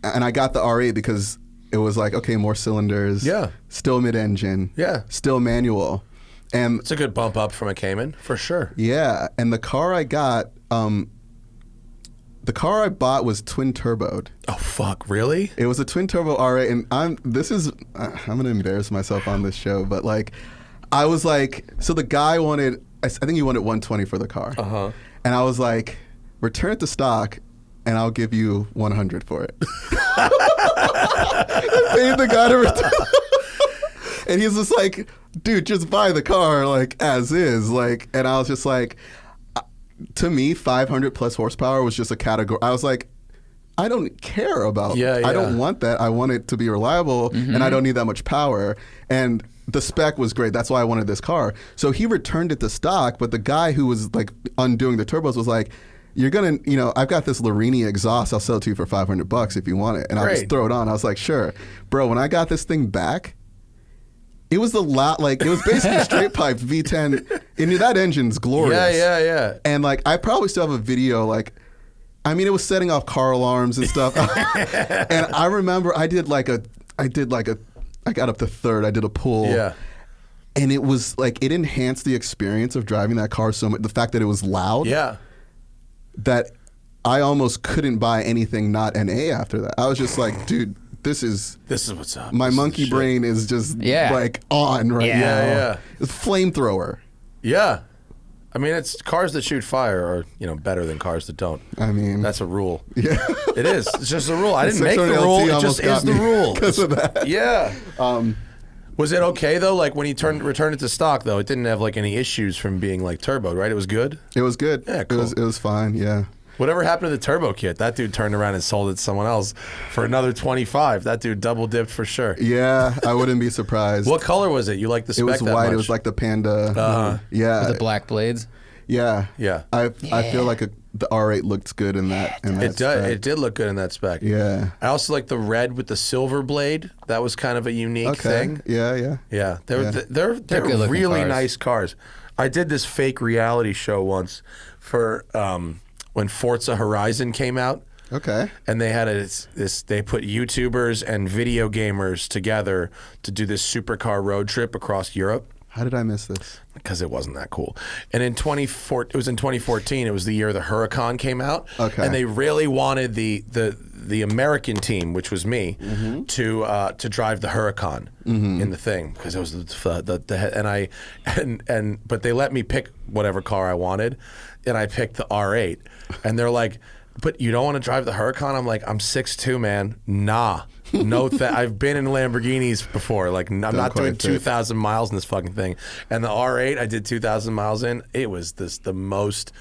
and I got the R8 because it was like, okay, more cylinders. Yeah. Still mid-engine. Yeah. Still manual. And It's a good bump up from a Cayman, for sure. yeah, and the car I got, the car I bought was twin turboed. Oh, fuck, really? It was a twin turbo R8, and I'm gonna embarrass myself on this show, but like, I was like, so the guy wanted, I think he wanted 120 for the car, and I was like, return it to stock, and I'll give you 100 for it. I paid the guy to return, and he's just like, dude, just buy the car like as is, like, and I was just like, to me, 500 plus horsepower was just a category. I was like, I don't care about. I don't want that. I want it to be reliable, and I don't need that much power. And the spec was great. That's why I wanted this car. So he returned it to stock, but the guy who was like undoing the turbos was like, you're gonna, you know, I've got this Larini exhaust. I'll sell it to you for $500 if you want it, and I'll just throw it on. I was like, sure, bro. When I got this thing back, it was it was basically straight piped V10, and that engine's glorious. Yeah. And like, I probably still have a video, like, I mean, it was setting off car alarms and stuff. And I remember I got up to third. I did a pull. Yeah. And it was like, it enhanced the experience of driving that car so much. The fact that it was loud. Yeah. That I almost couldn't buy anything not NA after that. I was just like, dude, this is what's up. my This is monkey shit. brain is just like on right now. Yeah. It's flamethrower. Yeah. I mean, it's cars that shoot fire are, you know, better than cars that don't. I mean, That's a rule. yeah. It is. It's just a rule. I didn't make the 600 rule. LT It just almost got is the me rule. because of that. Yeah. Was it okay though? Like when you returned it to stock though, it didn't have like any issues from being like turbo, right? It was good. It was good. Yeah, cool. It was fine. Yeah. Whatever happened to the turbo kit? That dude turned around and sold it to someone else for another 25. That dude double dipped for sure. Yeah, I wouldn't be surprised. What color was it? You like the spec It was that white. much? It was like the Panda. Yeah. With the black blades. Yeah. Yeah. I feel like the R8 looked good in that. It did look good in that spec. Yeah. I also like the red with the silver blade. That was kind of a unique thing. Yeah. Yeah, they're good-looking really cars. nice cars. I did this fake reality show once for when Forza Horizon came out, Okay. and they had they put YouTubers and video gamers together to do this supercar road trip across Europe. How did I miss this? Because it wasn't that cool. And in 2014, it was the year the Huracan came out. Okay. And they really wanted the American team, which was me, to drive the Huracan in the thing, because it was but they let me pick whatever car I wanted, and I picked the R8, and they're like, but you don't want to drive the Huracan? I'm like, I'm 6'2", man. Nah. No, I've been in Lamborghinis before. Like, I'm not doing 2,000 miles in this fucking thing. And the R8, I did 2,000 miles in. It was the most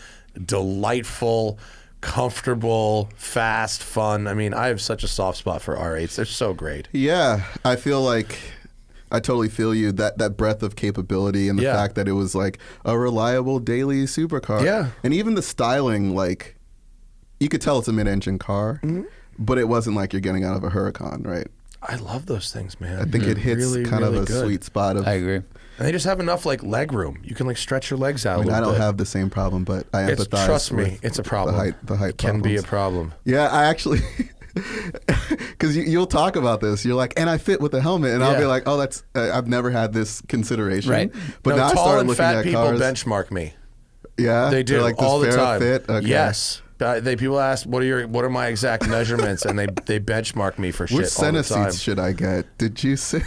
delightful, comfortable, fast, fun. I mean, I have such a soft spot for R8s. They're so great. Yeah, I feel like I totally feel you, that breadth of capability and the fact that it was like a reliable daily supercar. Yeah. And even the styling, like, you could tell it's a mid-engine car, but it wasn't like you're getting out of a Huracan, right? I love those things, man. I think it hits really, kind really of a good. sweet spot of. I agree. And they just have enough like leg room. You can like stretch your legs out a little I don't bit. have the same problem, but I empathize. Trust me, with it's a problem. The height can be a problems. problem. Yeah, I actually, because you'll talk about this. You're like, and I fit with the helmet, and I'll be like, oh, that's I've never had this consideration. Right. But now I tall started and looking fat at people cars. benchmark me. Yeah, They do They're like this all the fair time. Fit? Okay. Yes. People ask, what are my exact measurements, and they benchmark me for shit Which all the center time. seats should I get? Did you say?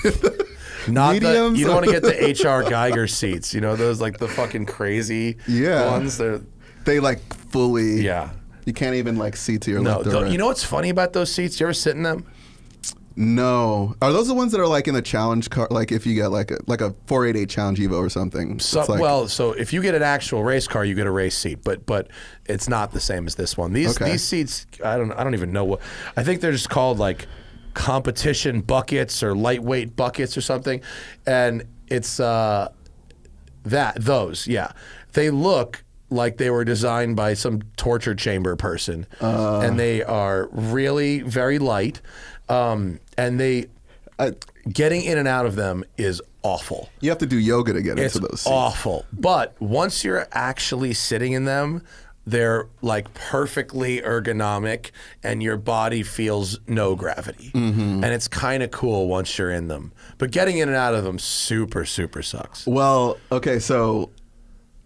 Not mediums. you don't want to get the H.R. Geiger seats. You know those like the fucking crazy ones. They like fully. Yeah. You can't even like see to your left or right. You know what's funny about those seats? You ever sit in them? No. Are those the ones that are like in the challenge car? Like if you get like a 488 Challenge Evo or something? So if you get an actual race car, you get a race seat, but it's not the same as this one. These seats, I don't even know what. I think they're just called like competition buckets or lightweight buckets or something, and it's those. They look like they were designed by some torture chamber person, and they are really very light. And getting in and out of them is awful. You have to do yoga to get into those seats. It's awful. But once you're actually sitting in them, they're like perfectly ergonomic and your body feels no gravity. And it's kind of cool once you're in them. But getting in and out of them super, super sucks. Well, okay, so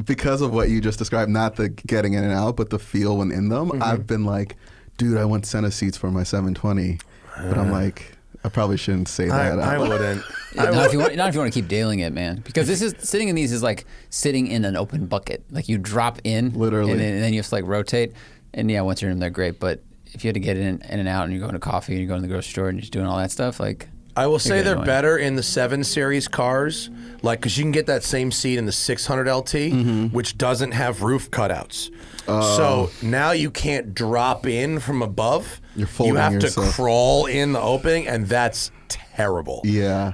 because of what you just described, not the getting in and out, but the feel when in them, I've been like, dude, I want center seats for my 720. But I'm like, I probably shouldn't say that. I wouldn't. Not if you want to keep dealing it, man. Because sitting in these is like sitting in an open bucket. Like you drop in, literally, and then you have to like rotate. And yeah, once you're in, they're great. But if you had to get in and out, and you're going to coffee, and you're going to the grocery store, and you're just doing all that stuff, like. I will say they're better in the 7 Series cars, like because you can get that same seat in the 600 LT, which doesn't have roof cutouts. So now you can't drop in from above. You're folding yourself. You have yourself. to crawl in the opening, and that's terrible. Yeah.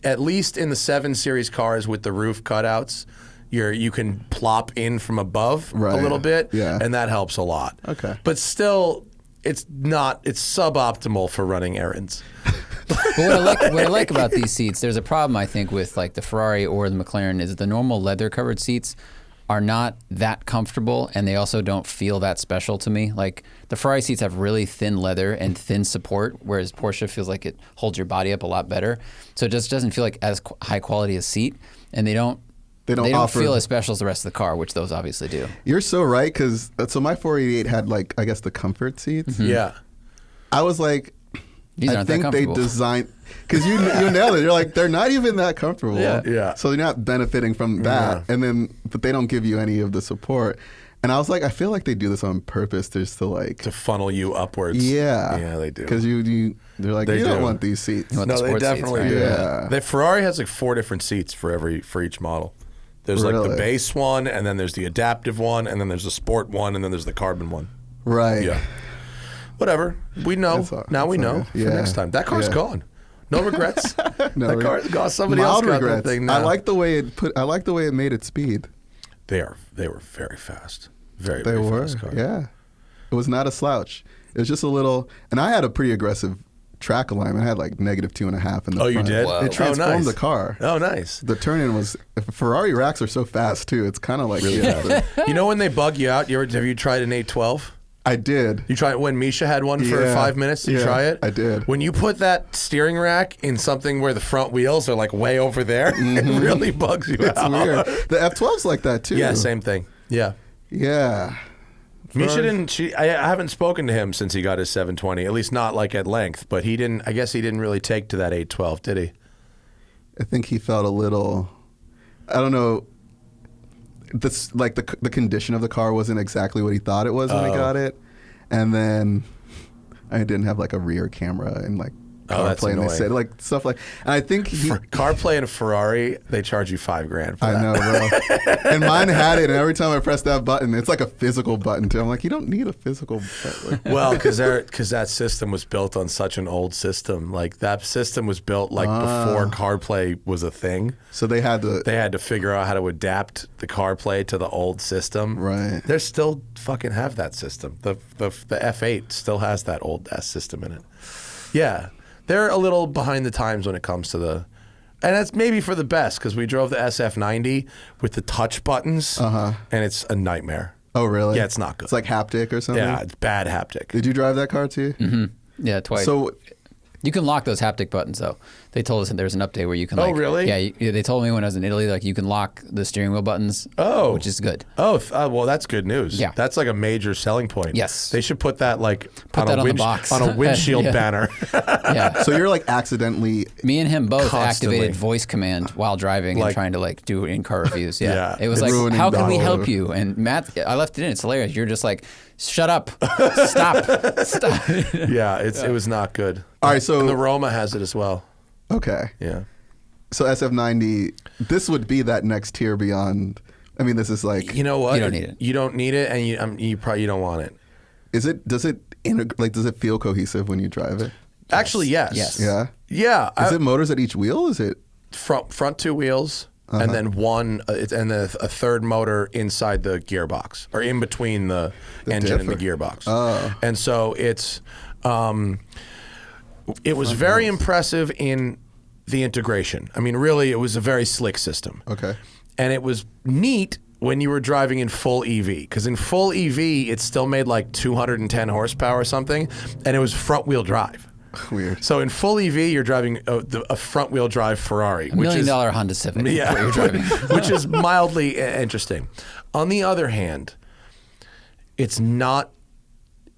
At least in the 7 Series cars with the roof cutouts, you can plop in from above a little bit, and that helps a lot. Okay. But still, it's suboptimal for running errands. But what I like about these seats, there's a problem I think with like the Ferrari or the McLaren is the normal leather covered seats are not that comfortable, and they also don't feel that special to me. Like the Ferrari seats have really thin leather and thin support, whereas Porsche feels like it holds your body up a lot better. So it just doesn't feel like as high quality a seat, and they don't feel as special as the rest of the car, which those obviously do. You're so right, because so my 488 had like, I guess, the comfort seats. Yeah. I was like, These I aren't think that they comfortable. designed, because you nailed it. You're like, they're not even that comfortable. Yeah. So they're not benefiting from that, but they don't give you any of the support. And I was like, I feel like they do this on purpose. They're still like to funnel you upwards. Yeah, they do. Because they're like, you don't want these seats. You want the No, they sports definitely seats, do. right? Yeah. The Ferrari has like 4 different seats for each model. There's like the Really? base one, and then there's the adaptive one, and then there's the sport one, and then there's the carbon one. Right. Yeah. Whatever. We know. Now we know for Yeah. next time. That car's gone. No regrets. No That car's gone. Somebody else got that thing now. I like the way it made its speed. They were very fast. Very, They very were. fast car. Yeah. It was not a slouch. It was just a little, and I had a pretty aggressive track alignment. I had like -2.5 in the Oh, you front. did? Wow. It transformed nice. the car. Oh, nice. The turn-in was, Ferrari racks are so fast too. It's kind of like, You know when they bug you out? Have you tried an 812? I did. You tried when Misha had one for 5 minutes? Did you try it? I did. When you put that steering rack in something where the front wheels are like way over there, it really bugs you It's out. weird. The F12's like that too. Yeah, same thing. Yeah. Yeah. Misha didn't. I haven't spoken to him since he got his 720. At least not like at length. But he didn't. I guess he didn't really take to that 812, did he? I think he felt a little. I don't know. This like the condition of the car wasn't exactly what he thought it was when he got it, and then I didn't have like a rear camera and like that's CarPlay, and they annoying. said like stuff like. And I think For CarPlay and a Ferrari, they charge you $5,000 for that. I know, bro. And mine had it, and every time I press that button, it's like a physical button too. I'm like, you don't need a physical button. Like, Well, because that system was built on such an old system. Like that system was built like before CarPlay was a thing. so they had to. They had to figure out how to adapt the CarPlay to the old system. Right. They still fucking have that system. The F8 still has that old ass system in it. Yeah. They're a little behind the times when it comes to and that's maybe for the best because we drove the SF90 with the touch buttons, and it's a nightmare. Oh, really? Yeah, it's not good. It's like haptic or something. Yeah, it's bad haptic. Did you drive that car too? Yeah, twice. So You can lock those haptic buttons though. They told us that there's an update where you can Oh, really? Yeah, they told me when I was in Italy, like you can lock the steering wheel buttons. Oh. Which is good. Oh, well, that's good news. Yeah. That's like a major selling point. Yes. They should put that like Put that on the box. on a windshield Yeah. banner. Yeah. So you're like accidentally. Me and him both Constantly. activated voice command while driving and trying to like do in-car reviews. Yeah. Yeah. It was like, Ruining how can we the- help you? And Matt, I left it in. It's hilarious. You're just like, shut up. Stop. Yeah, it was not good. All right, so And the Roma has it as well. okay. Yeah. So SF90, this would be that next tier beyond. I mean, this is like. You know what? You don't need it. You don't need it, and you probably don't want it. Is it? Does it does it feel cohesive when you drive it? Actually, yes. Yes. Yeah. Yeah. Is it motors at each wheel? Is it? front two wheels, and then a third motor inside the gearbox, or in between the engine and the gearbox. Oh. And so it was very impressive in the integration. I mean, really, it was a very slick system. Okay. And it was neat when you were driving in full EV, because in full EV, it still made like 210 horsepower or something, and it was front-wheel drive. Weird. So in full EV, you're driving a front-wheel drive Ferrari, $1 million Honda Civic. yeah, Is what you're driving. which is mildly interesting. On the other hand, it's not.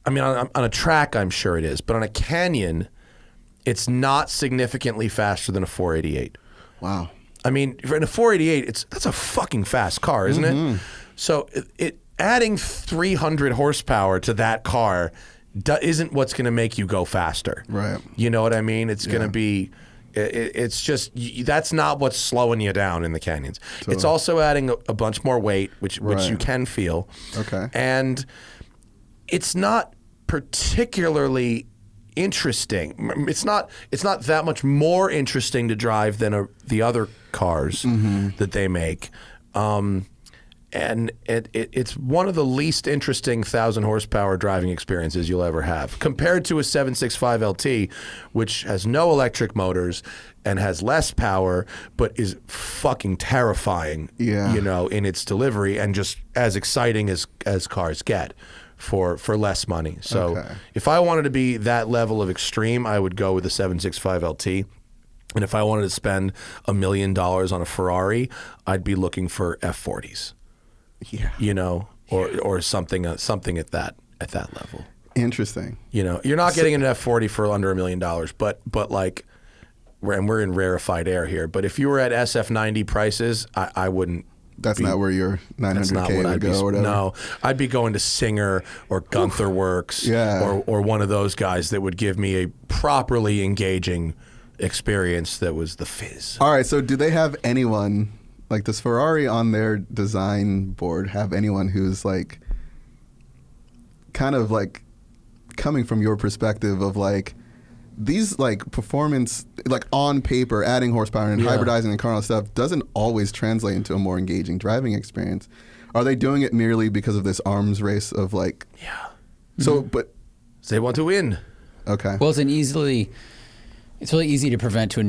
I mean, on a track, I'm sure it is, but on a canyon, it's not significantly faster than a 488. Wow. I mean, in a 488, that's a fucking fast car, isn't it? So it adding 300 horsepower to that car isn't what's going to make you go faster. Right. You know what I mean? It's going to be. It's just that's not what's slowing you down in the canyons. Totally. It's also adding a bunch more weight, which Right. you can feel. Okay. And it's not particularly interesting. It's not that much more interesting to drive than the other cars that they make. And it's one of the least interesting 1,000 horsepower driving experiences you'll ever have, compared to a 765 LT, which has no electric motors and has less power, but is fucking terrifying. Yeah. You know, in its delivery, and just as exciting as cars get for less money. So Okay. if I wanted to be that level of extreme, I would go with the 765 LT. And if I wanted to spend $1 million on a Ferrari, I'd be looking for F40s. Yeah. You know, or something at that level. Interesting. You know, you're not getting an F40 for under $1 million, but like, we're in rarefied air here. But if you were at SF90 prices, I wouldn't. That's not where your 900K would go or whatever. No, I'd be going to Singer or Gunther Works, Yeah. or one of those guys that would give me a properly engaging experience that was the fizz. All right. So do they have anyone, like, does Ferrari on their design board have anyone who's like kind of like coming from your perspective of like these like performance, like on paper, adding horsepower and hybridizing and car and stuff doesn't always translate into a more engaging driving experience. Are they doing it merely because of this arms race of like? Yeah. So, but They want to win. okay. Well, it's really easy to present to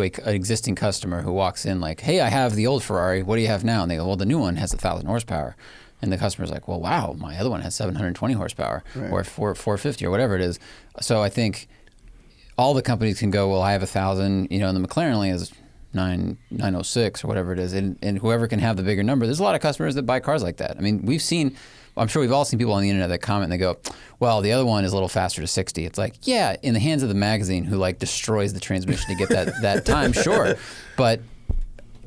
an existing customer who walks in like, hey, I have the old Ferrari. What do you have now? And they go, well, the new one has 1,000 horsepower. And the customer's like, well, wow, my other one has 720 horsepower or 450 or whatever it is. So I think all the companies can go, well, I have 1,000, you know, and the McLaren only has 906 or whatever it is. And whoever can have the bigger number, there's a lot of customers that buy cars like that. I mean, I'm sure we've all seen people on the internet that comment and they go, well, the other one is a little faster to 60. It's like, yeah, in the hands of the magazine who like destroys the transmission to get that time, sure. But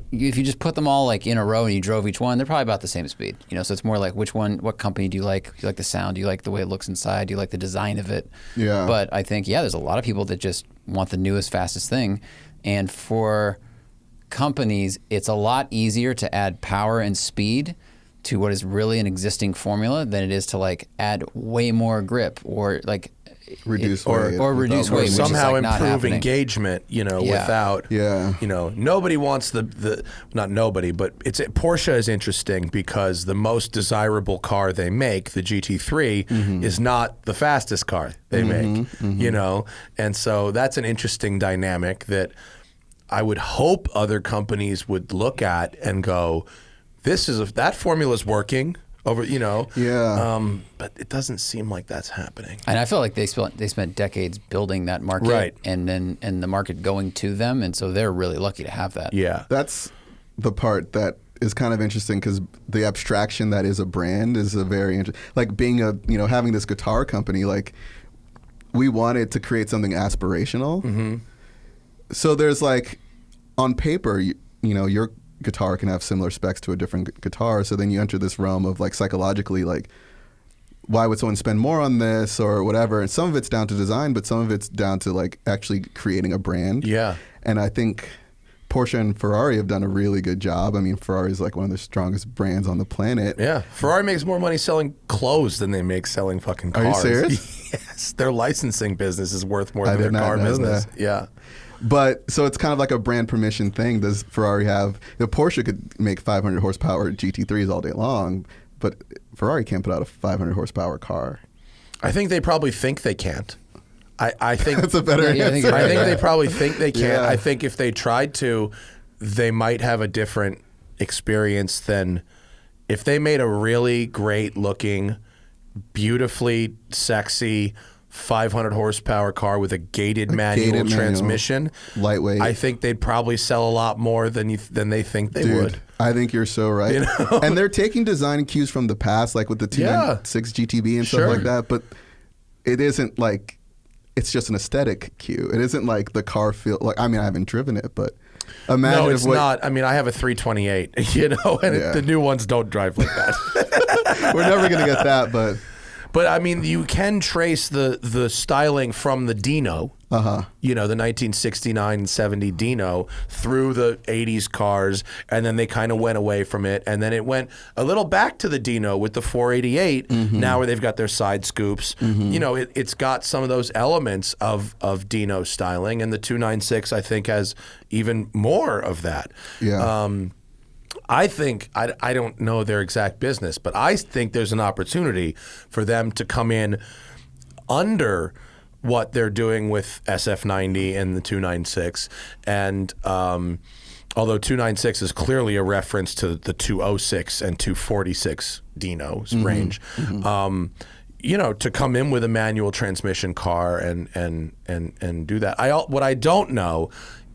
if you just put them all like in a row and you drove each one, they're probably about the same speed. You know, so it's more like what company do you like? Do you like the sound? Do you like the way it looks inside? Do you like the design of it? Yeah. But I think, there's a lot of people that just want the newest, fastest thing. And for companies, it's a lot easier to add power and speed to what is really an existing formula than it is to like add way more grip or like Reduce or weight reduce without weight, weight. which is Somehow like not improve happening. engagement, you know, Yeah. without, Yeah. you know, nobody wants not nobody, but Porsche is interesting because the most desirable car they make, the GT3, is not the fastest car they make, you know, and so that's an interesting dynamic that I would hope other companies would look at and go, that formula's working. over, you know. Yeah. But it doesn't seem like that's happening. And I feel like they spent decades building that market, Right. and the market going to them, and so they're really lucky to have that. Yeah. That's the part that is kind of interesting because the abstraction that is a brand is a very interesting. Like being having this guitar company, like we wanted to create something aspirational. Mm-hmm. So there's like, on paper, your guitar can have similar specs to a different guitar. So then you enter this realm of like psychologically, like, why would someone spend more on this or whatever? And some of it's down to design, but some of it's down to like actually creating a brand. Yeah. And I think Porsche and Ferrari have done a really good job. I mean, Ferrari is like one of the strongest brands on the planet. Yeah. Ferrari makes more money selling clothes than they make selling fucking cars. Are you serious? Yes. Their licensing business is worth more I than did their not car know business. that. Yeah. But so it's kind of like a brand permission thing. Does Ferrari have the Porsche could make 500 horsepower GT3s all day long, but Ferrari can't put out a 500 horsepower car. I think they probably think they can't. I think That's a better Yeah, I think answer. I think they probably think they can't. Yeah. I think if they tried to, they might have a different experience than if they made a really great looking, beautifully sexy 500 horsepower car with a gated manual transmission. Lightweight. I think they'd probably sell a lot more than they think they Dude, would. I think you're so right. You know? And they're taking design cues from the past, like with the 296 GTB and Sure. stuff like that. But it isn't like, it's just an aesthetic cue. It isn't like the car feel like, I mean, I haven't driven it, but imagine No, if it's not. I mean, I have a 328, you know, and Yeah. the new ones don't drive like that. we're never going to get that, but But I mean, you can trace the styling from the Dino, you know, the 1969 and 70 Dino through the 80s cars, and then they kind of went away from it, and then it went a little back to the Dino with the 488. Now where they've got their side scoops, you know, it's got some of those elements of Dino styling, and the 296 I think has even more of that. yeah. I think, I don't know their exact business, but I think there's an opportunity for them to come in under what they're doing with SF90 and the 296. And although 296 is clearly a reference to the 206 and 246 Dino's range, you know, to come in with a manual transmission car and do that. What I don't know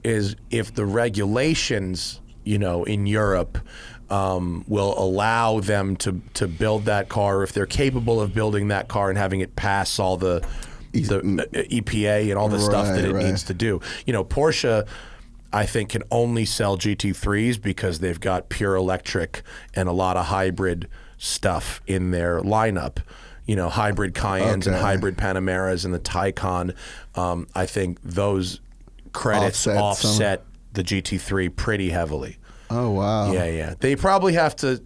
is if the regulations, you know, in Europe will allow them to build that car, if they're capable of building that car and having it pass all the EPA and all the stuff that it needs to do. You know, Porsche, I think, can only sell GT3s because they've got pure electric and a lot of hybrid stuff in their lineup. You know, hybrid Cayennes and hybrid Panameras and the Taycan. I think those credits offset the GT3 pretty heavily. Oh wow. Yeah. They probably have to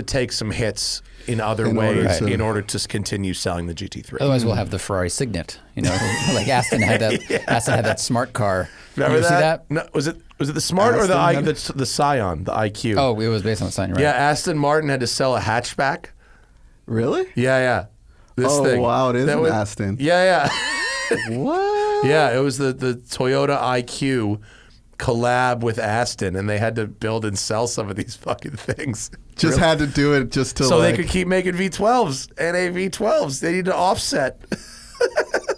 take some hits in other ways in order to continue selling the GT3. Otherwise, we'll have the Ferrari Signet. You know, like Aston had that. Aston had that smart car. Remember you that? See that? No, was it the Smart or the Scion, the IQ? Oh, it was based on the Scion, right? Yeah, Aston Martin had to sell a hatchback. Really? Yeah. This Oh thing. wow, it is That an was- Aston. Yeah. What? Yeah, it was the Toyota IQ collab with Aston, and they had to build and sell some of these fucking things. Just had to do it just to so like, they could keep making V12s, NA V12s. They need to offset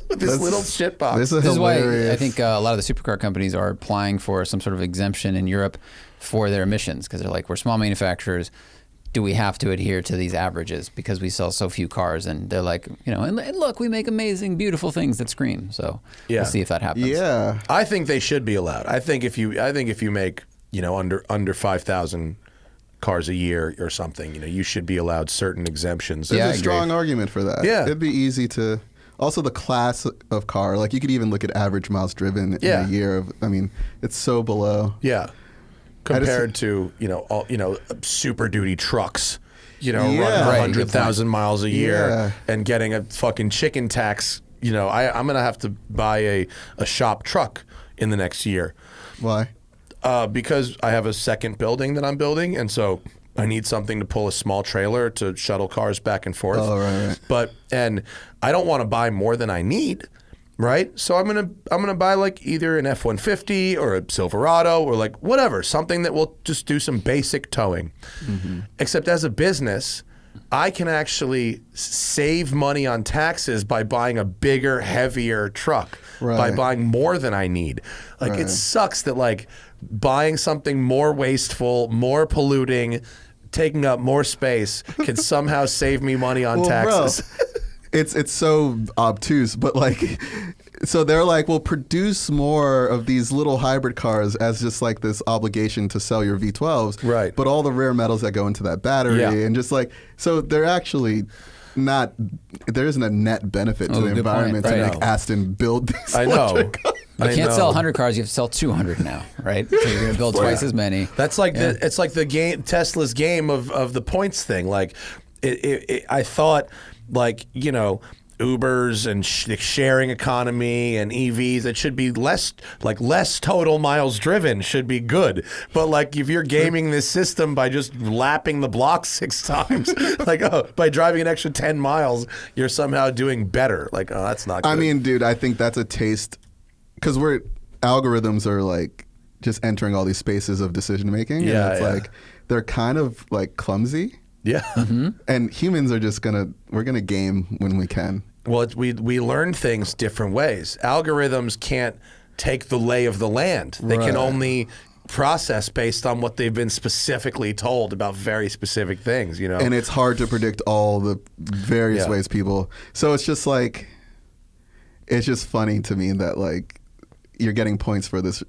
with this little shitbox. This is This is why hilarious. I think a lot of the supercar companies are applying for some sort of exemption in Europe for their emissions, because they're like, we're small manufacturers. Do we have to adhere to these averages because we sell so few cars? And they're like, you know, and look, we make amazing, beautiful things that scream. So we'll see if that happens. Yeah. I think they should be allowed. I think if you make, you know, under 5,000 cars a year or something, you know, you should be allowed certain exemptions. Yeah, There's I a strong argument for that. Yeah. It'd be easy to. Also, the class of car, like you could even look at average miles driven in a year. I mean, it's so below. Yeah. Compared to, you know, all, you know, Super Duty trucks, you know, running Right, 100,000 miles a year Yeah. and getting a fucking chicken tax. You know, I'm going to have to buy a shop truck in the next year. Why? Because I have a second building that I'm building, and so I need something to pull a small trailer to shuttle cars back and forth. Oh, right. And I don't want to buy more than I need, right? So I'm gonna buy like either an F-150 or a Silverado or like whatever, something that will just do some basic towing. Except as a business, I can actually save money on taxes by buying a bigger, heavier truck, by buying more than I need. Like it sucks that like buying something more wasteful, more polluting, taking up more space can somehow save me money on taxes. Bro, it's so obtuse, but like, so they're like, we'll produce more of these little hybrid cars as just like this obligation to sell your V12s. Right. But all the rare metals that go into that battery and just like, so they're actually not, there isn't a net benefit to the environment to make Aston build these electric cars. You can't sell 100 cars, you have to sell 200 now, right? So you're going to build twice as many. That's like it's like the game, Tesla's game of the points thing. Like I thought like, you know, Ubers and sharing economy and EVs, it should be less total miles driven should be good. But like if you're gaming this system by just lapping the block 6 times, like by driving an extra 10 miles, you're somehow doing better. Like, oh, that's not good. I mean, dude, I think that's a taste, because algorithms are like just entering all these spaces of decision making. Yeah, and it's like they're kind of like clumsy. Yeah. And humans are just we're gonna game when we can. Well, we learn things different ways. Algorithms can't take the lay of the land. They can only process based on what they've been specifically told about very specific things, you know? And it's hard to predict all the various ways people. So it's just like, it's just funny to me that like you're getting points for this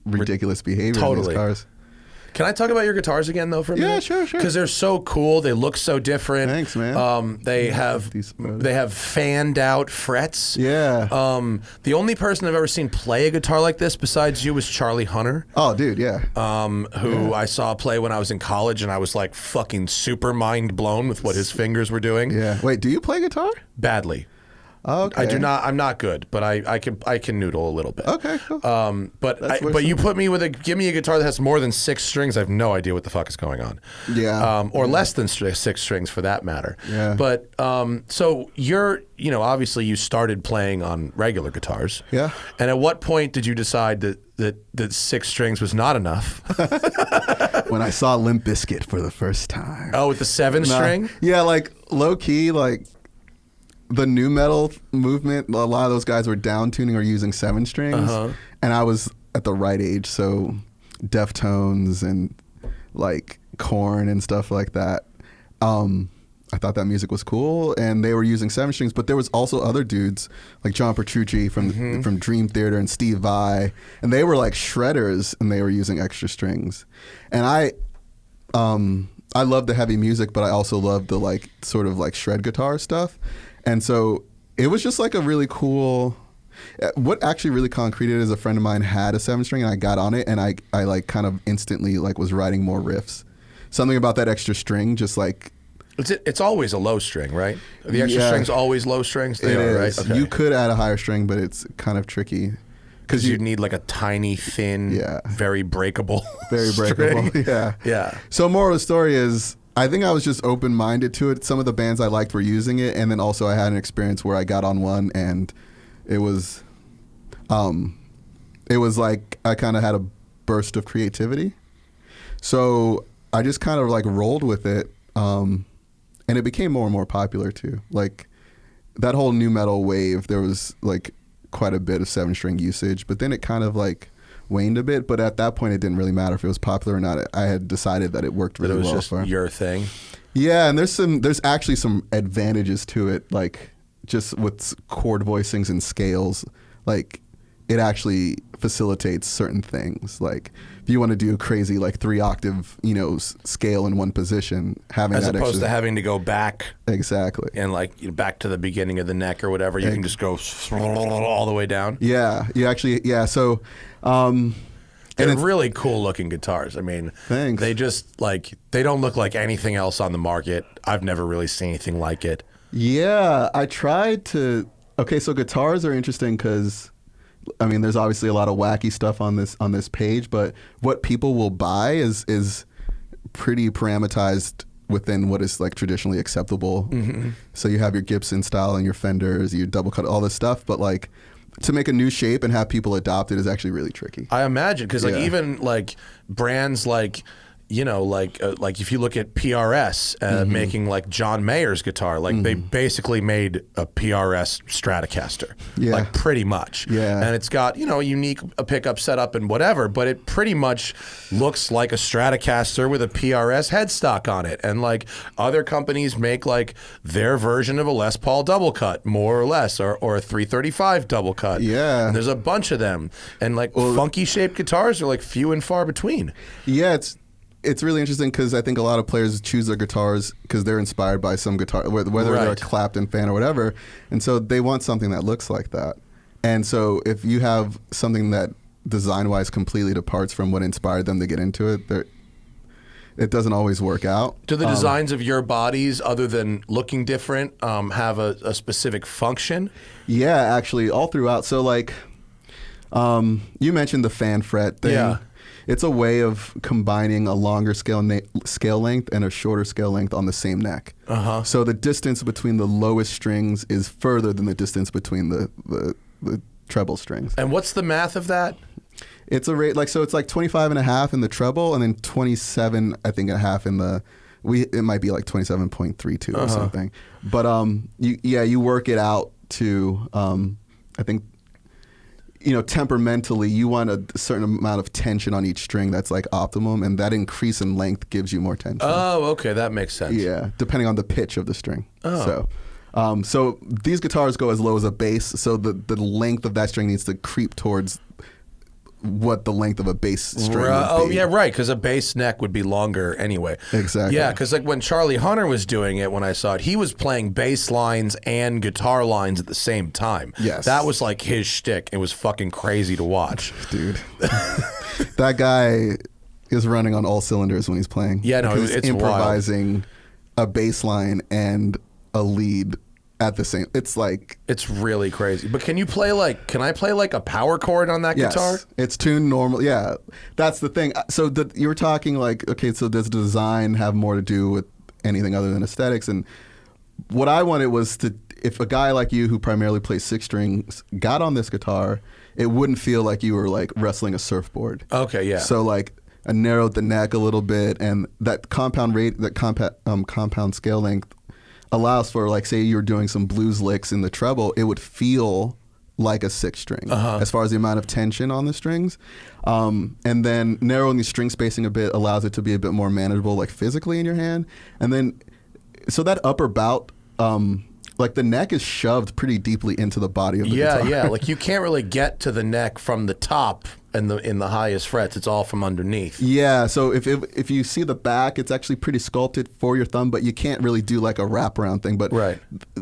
ridiculous behavior in these cars. Can I talk about your guitars again, though, for a minute? Yeah, sure. Because they're so cool. They look so different. Thanks, man. They have fanned out frets. Yeah. The only person I've ever seen play a guitar like this besides you was Charlie Hunter. Oh, dude, yeah. Who I saw play when I was in college, and I was like fucking super mind blown with what his fingers were doing. Yeah. Wait, do you play guitar? Badly. Okay. I do not. I'm not good, but I can noodle a little bit. Okay, cool. But you put me give me a guitar that has more than 6 strings. I have no idea what the fuck is going on. Yeah. Or less than 6 strings for that matter. Yeah. But so obviously you started playing on regular guitars. Yeah. And at what point did you decide that 6 strings was not enough? When I saw Limp Bizkit for the first time. Oh, with the 7 string? Yeah, like low key, like. The new metal movement, a lot of those guys were down tuning or using 7 strings, and I was at the right age, so Deftones and like Korn and stuff like that. I thought that music was cool, and they were using 7 strings, but there was also other dudes like John Petrucci from Dream Theater and Steve Vai, and they were like shredders, and they were using extra strings. And I love the heavy music, but I also love the like sort of like shred guitar stuff. And so it was just like a really cool, what actually really concreted is a friend of mine had a 7 string and I got on it and I like kind of instantly like was writing more riffs. Something about that extra string just like. It's always a low string, right? The extra string's always low strings? They are, right? Okay. You could add a higher string, but it's kind of tricky. Because you'd need like a tiny, thin, very breakable breakable, yeah. So moral of the story is, I think I was just open-minded to it. Some of the bands I liked were using it, and then also I had an experience where I got on one, and it was like I kind of had a burst of creativity. So I just kind of like rolled with it, and it became more and more popular too. Like that whole new metal wave, there was like quite a bit of 7-string usage, but then it kind of like waned a bit, but at that point it didn't really matter if it was popular or not. I had decided that it worked really well. It was just your thing. Yeah, and there's actually some advantages to it, like just with chord voicings and scales, like it actually facilitates certain things. Like if you want to do a crazy like 3-octave, scale in one position, having as that opposed to having to go back exactly and like back to the beginning of the neck or whatever, you can just go all the way down. Yeah, you actually so. They're really cool looking guitars. I mean, thanks. They just like they don't look like anything else on the market. I've never really seen anything like it. Yeah, I tried to. Okay, so guitars are interesting because, I mean, there's obviously a lot of wacky stuff on this page, but what people will buy is pretty parameterized within what is like traditionally acceptable. Mm-hmm. So you have your Gibson style and your Fenders, your double cut, all this stuff, but like to make a new shape and have people adopt it is actually really tricky. I imagine, because like even like brands like, you know, like if you look at PRS making like John Mayer's guitar, like they basically made a PRS Stratocaster, like pretty much. Yeah. And it's got, you know, a unique pickup setup and whatever, but it pretty much looks like a Stratocaster with a PRS headstock on it. And like other companies make like their version of a Les Paul double cut, more or less, or a 335 double cut. Yeah. And there's a bunch of them. And like funky shaped guitars are like few and far between. Yeah, it's really interesting because I think a lot of players choose their guitars because they're inspired by some guitar, whether they're a Clapton fan or whatever, and so they want something that looks like that. And so if you have something that design-wise completely departs from what inspired them to get into it, it doesn't always work out. Do the designs of your bodies, other than looking different, have a specific function? Yeah, actually, all throughout. So like, you mentioned the fan fret thing. Yeah. It's a way of combining a longer scale length and a shorter scale length on the same neck. So the distance between the lowest strings is further than the distance between the treble strings. And what's the math of that? It's a rate, like, so it's like 25 and a half in the treble and then 27, I think, and a half in the, it might be like 27.32 or something. But you work it out to, I think, you know, temperamentally, you want a certain amount of tension on each string that's like optimum, and that increase in length gives you more tension. Oh, okay, that makes sense. Yeah, depending on the pitch of the string. Oh. So these guitars go as low as a bass, so the length of that string needs to creep towards what the length of a bass string would be. Oh, yeah, right, because a bass neck would be longer anyway. Exactly. Yeah, because like when Charlie Hunter was doing it, when I saw it, he was playing bass lines and guitar lines at the same time. Yes. That was like his shtick. It was fucking crazy to watch. Dude. That guy is running on all cylinders when he's playing. Yeah, no, he's it's improvising a bass line and a lead at the same. It's like, it's really crazy. But can I play like a power chord on that guitar? Yes, it's tuned normal. Yeah, that's the thing. So you were talking like, okay, so does design have more to do with anything other than aesthetics? And what I wanted was if a guy like you who primarily plays six strings got on this guitar, it wouldn't feel like you were like wrestling a surfboard. Okay, yeah. So like I narrowed the neck a little bit, and that compound scale length allows for, like, say you're doing some blues licks in the treble, it would feel like a six string as far as the amount of tension on the strings. And then narrowing the string spacing a bit allows it to be a bit more manageable, like physically in your hand. And then, so that upper bout, like the neck is shoved pretty deeply into the body of the guitar. Yeah, like you can't really get to the neck from the top and in the highest frets. It's all from underneath. Yeah, so if you see the back, it's actually pretty sculpted for your thumb, but you can't really do like a wraparound thing. But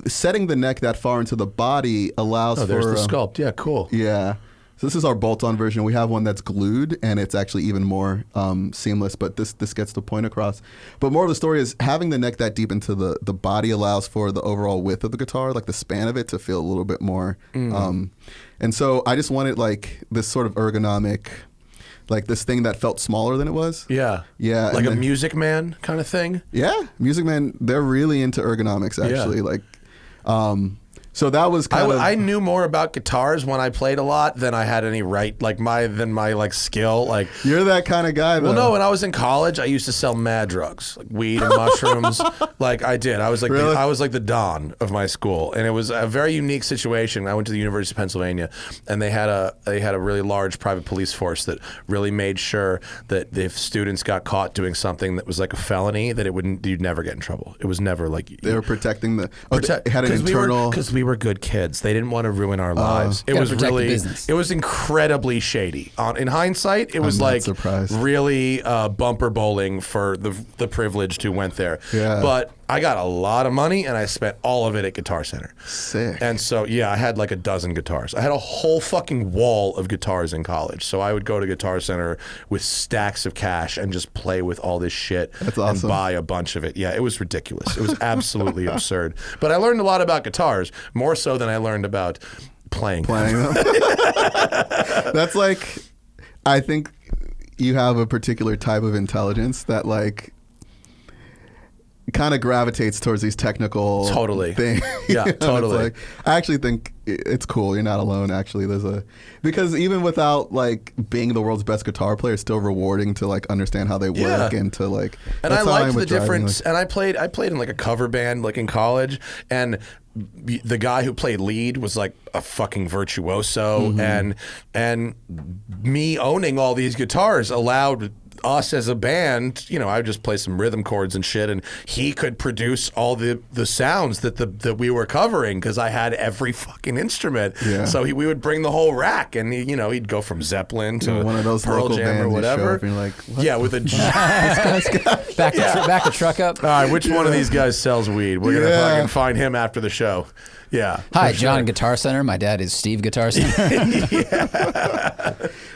setting the neck that far into the body allows for... there's the sculpt. Yeah, cool. Yeah. So this is our bolt-on version. We have one that's glued, and it's actually even more seamless, but this gets the point across. But more of the story is having the neck that deep into the body allows for the overall width of the guitar, like the span of it, to feel a little bit more. And so I just wanted like this sort of ergonomic, like this thing that felt smaller than it was. Yeah. Yeah. Like a Music Man kind of thing? Yeah. Music Man, they're really into ergonomics, actually. Yeah. Like, so that was kind of... I knew more about guitars when I played a lot than I had any than my skill. Like, you're that kind of guy, though. Well, no, when I was in college, I used to sell mad drugs, like weed and mushrooms. Like I did. I was like Really? I was like the Don of my school, and it was a very unique situation. I went to the University of Pennsylvania, and they had a really large private police force that really made sure that if students got caught doing something that was like a felony, that you'd never get in trouble. It was never like they were protecting the... it had an internal... Because we were good kids. They didn't want to ruin our lives. It was really, it was incredibly shady. In hindsight, it was like really bumper bowling for the privileged who went there. Yeah. But I got a lot of money, and I spent all of it at Guitar Center. Sick. And so, yeah, I had like a dozen guitars. I had a whole fucking wall of guitars in college. So I would go to Guitar Center with stacks of cash and just play with all this shit. That's awesome. And buy a bunch of it. Yeah, it was ridiculous. It was absolutely absurd. But I learned a lot about guitars, more so than I learned about playing them. That's like, I think you have a particular type of intelligence that like kind of gravitates towards these technical things. Yeah, totally. Like, I actually think it's cool. You're not alone. Actually, because even without like being the world's best guitar player, it's still rewarding to like understand how they work and to like. And I liked the difference. And I played in like a cover band like in college, and the guy who played lead was like a fucking virtuoso, and me owning all these guitars allowed us as a band, I would just play some rhythm chords and shit, and he could produce all the sounds that we were covering because I had every fucking instrument. Yeah. So we would bring the whole rack, and he'd go from Zeppelin to one of those Pearl Jam or whatever. And you're like, with a back the truck up. All right, which one of these guys sells weed? We're gonna fucking find him after the show. Yeah. Hi, John Guitar Center. My dad is Steve Guitar Center.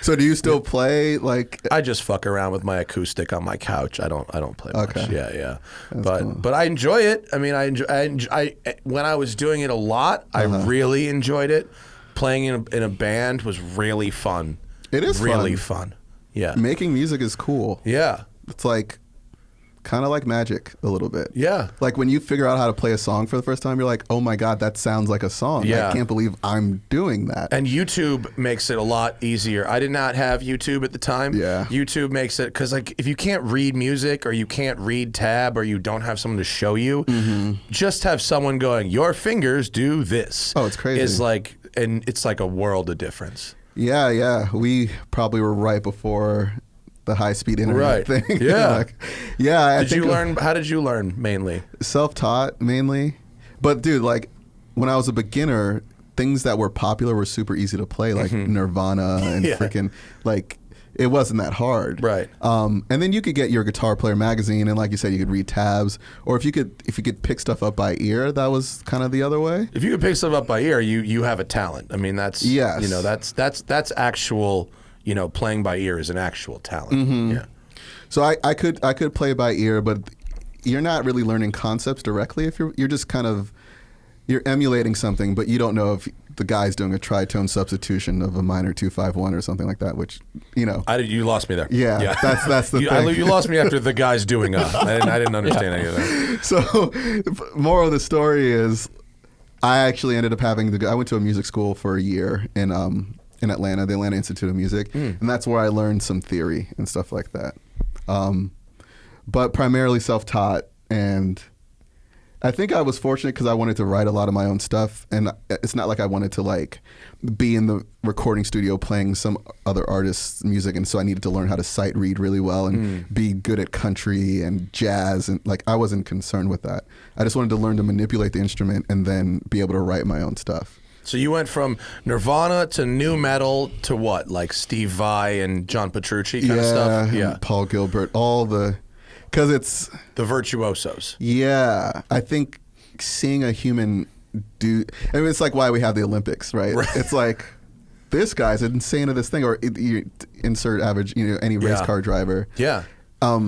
So do you still play like? I just fuck around with my acoustic on my couch. I don't play much. Okay. Yeah. But I enjoy it. I mean, I when I was doing it a lot, I really enjoyed it. Playing in a band was really fun. It is really fun. Yeah. Making music is cool. Yeah. It's like kind of like magic a little bit. Yeah. Like when you figure out how to play a song for the first time, you're like, oh my God, that sounds like a song. Yeah. I can't believe I'm doing that. And YouTube makes it a lot easier. I did not have YouTube at the time. Yeah. YouTube makes it, because like if you can't read music or you can't read tab or you don't have someone to show you, just have someone going, your fingers do this. Oh, it's crazy. And it's like a world of difference. Yeah. We probably were right before the high-speed internet thing. Yeah. How did you learn mainly? Self-taught mainly. But dude, like when I was a beginner, things that were popular were super easy to play, like Nirvana and freaking like it wasn't that hard. Right. And then you could get your Guitar Player magazine, and like you said, you could read tabs, or if you could pick stuff up by ear, that was kind of the other way. If you could pick stuff up by ear, you have a talent. I mean, that's that's actual. Playing by ear is an actual talent. Yeah. So I could play by ear, but you're not really learning concepts directly. If you're just kind of you're emulating something, but you don't know if the guy's doing a tritone substitution of a minor 2-5-1 or something like that. Which you lost me there. Yeah. That's the thing. You lost me after the guy's doing I didn't understand any of that. So, moral of the story is, I actually ended up I went to a music school for a year in Atlanta, the Atlanta Institute of Music, and that's where I learned some theory and stuff like that. But primarily self-taught, and I think I was fortunate because I wanted to write a lot of my own stuff, and it's not like I wanted to like be in the recording studio playing some other artist's music, and so I needed to learn how to sight read really well and be good at country and jazz, and like I wasn't concerned with that. I just wanted to learn to manipulate the instrument and then be able to write my own stuff. So you went from Nirvana to nu metal to what, like Steve Vai and John Petrucci kind of stuff? Yeah, Paul Gilbert, because it's the virtuosos. Yeah, I think seeing a human do, I mean, it's like why we have the Olympics, right? It's like this guy's insane at this thing, or you insert average, any race car driver. Yeah. For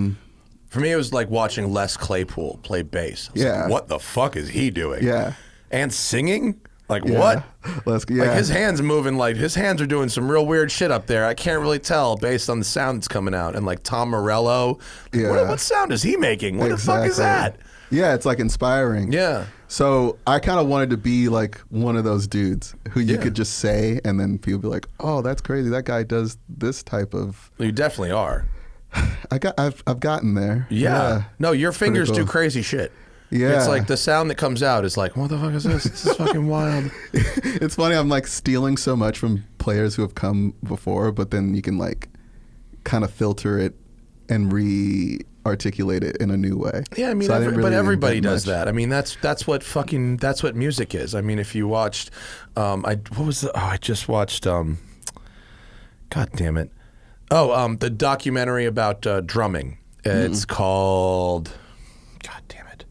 me, it was like watching Les Claypool play bass. I was like, what the fuck is he doing? Yeah. And singing. Like what? Like his hands moving, like his hands are doing some real weird shit up there. I can't really tell based on the sound that's coming out. And like Tom Morello, what sound is he making? What the fuck is that? Yeah, it's like inspiring. Yeah. So I kind of wanted to be like one of those dudes who you could just say, and then people be like, "Oh, that's crazy. That guy does this type of." You definitely are. I've gotten there. Yeah. No, your fingers do crazy shit. Yeah. It's like the sound that comes out is like, what the fuck is this? This is fucking wild. It's funny, I'm like stealing so much from players who have come before, but then you can like kind of filter it and re-articulate it in a new way. Yeah, I mean, so but everybody does that. I mean, that's what music is. I mean, if you watched, I just watched, God damn it. The documentary about drumming. It's called, God damn it.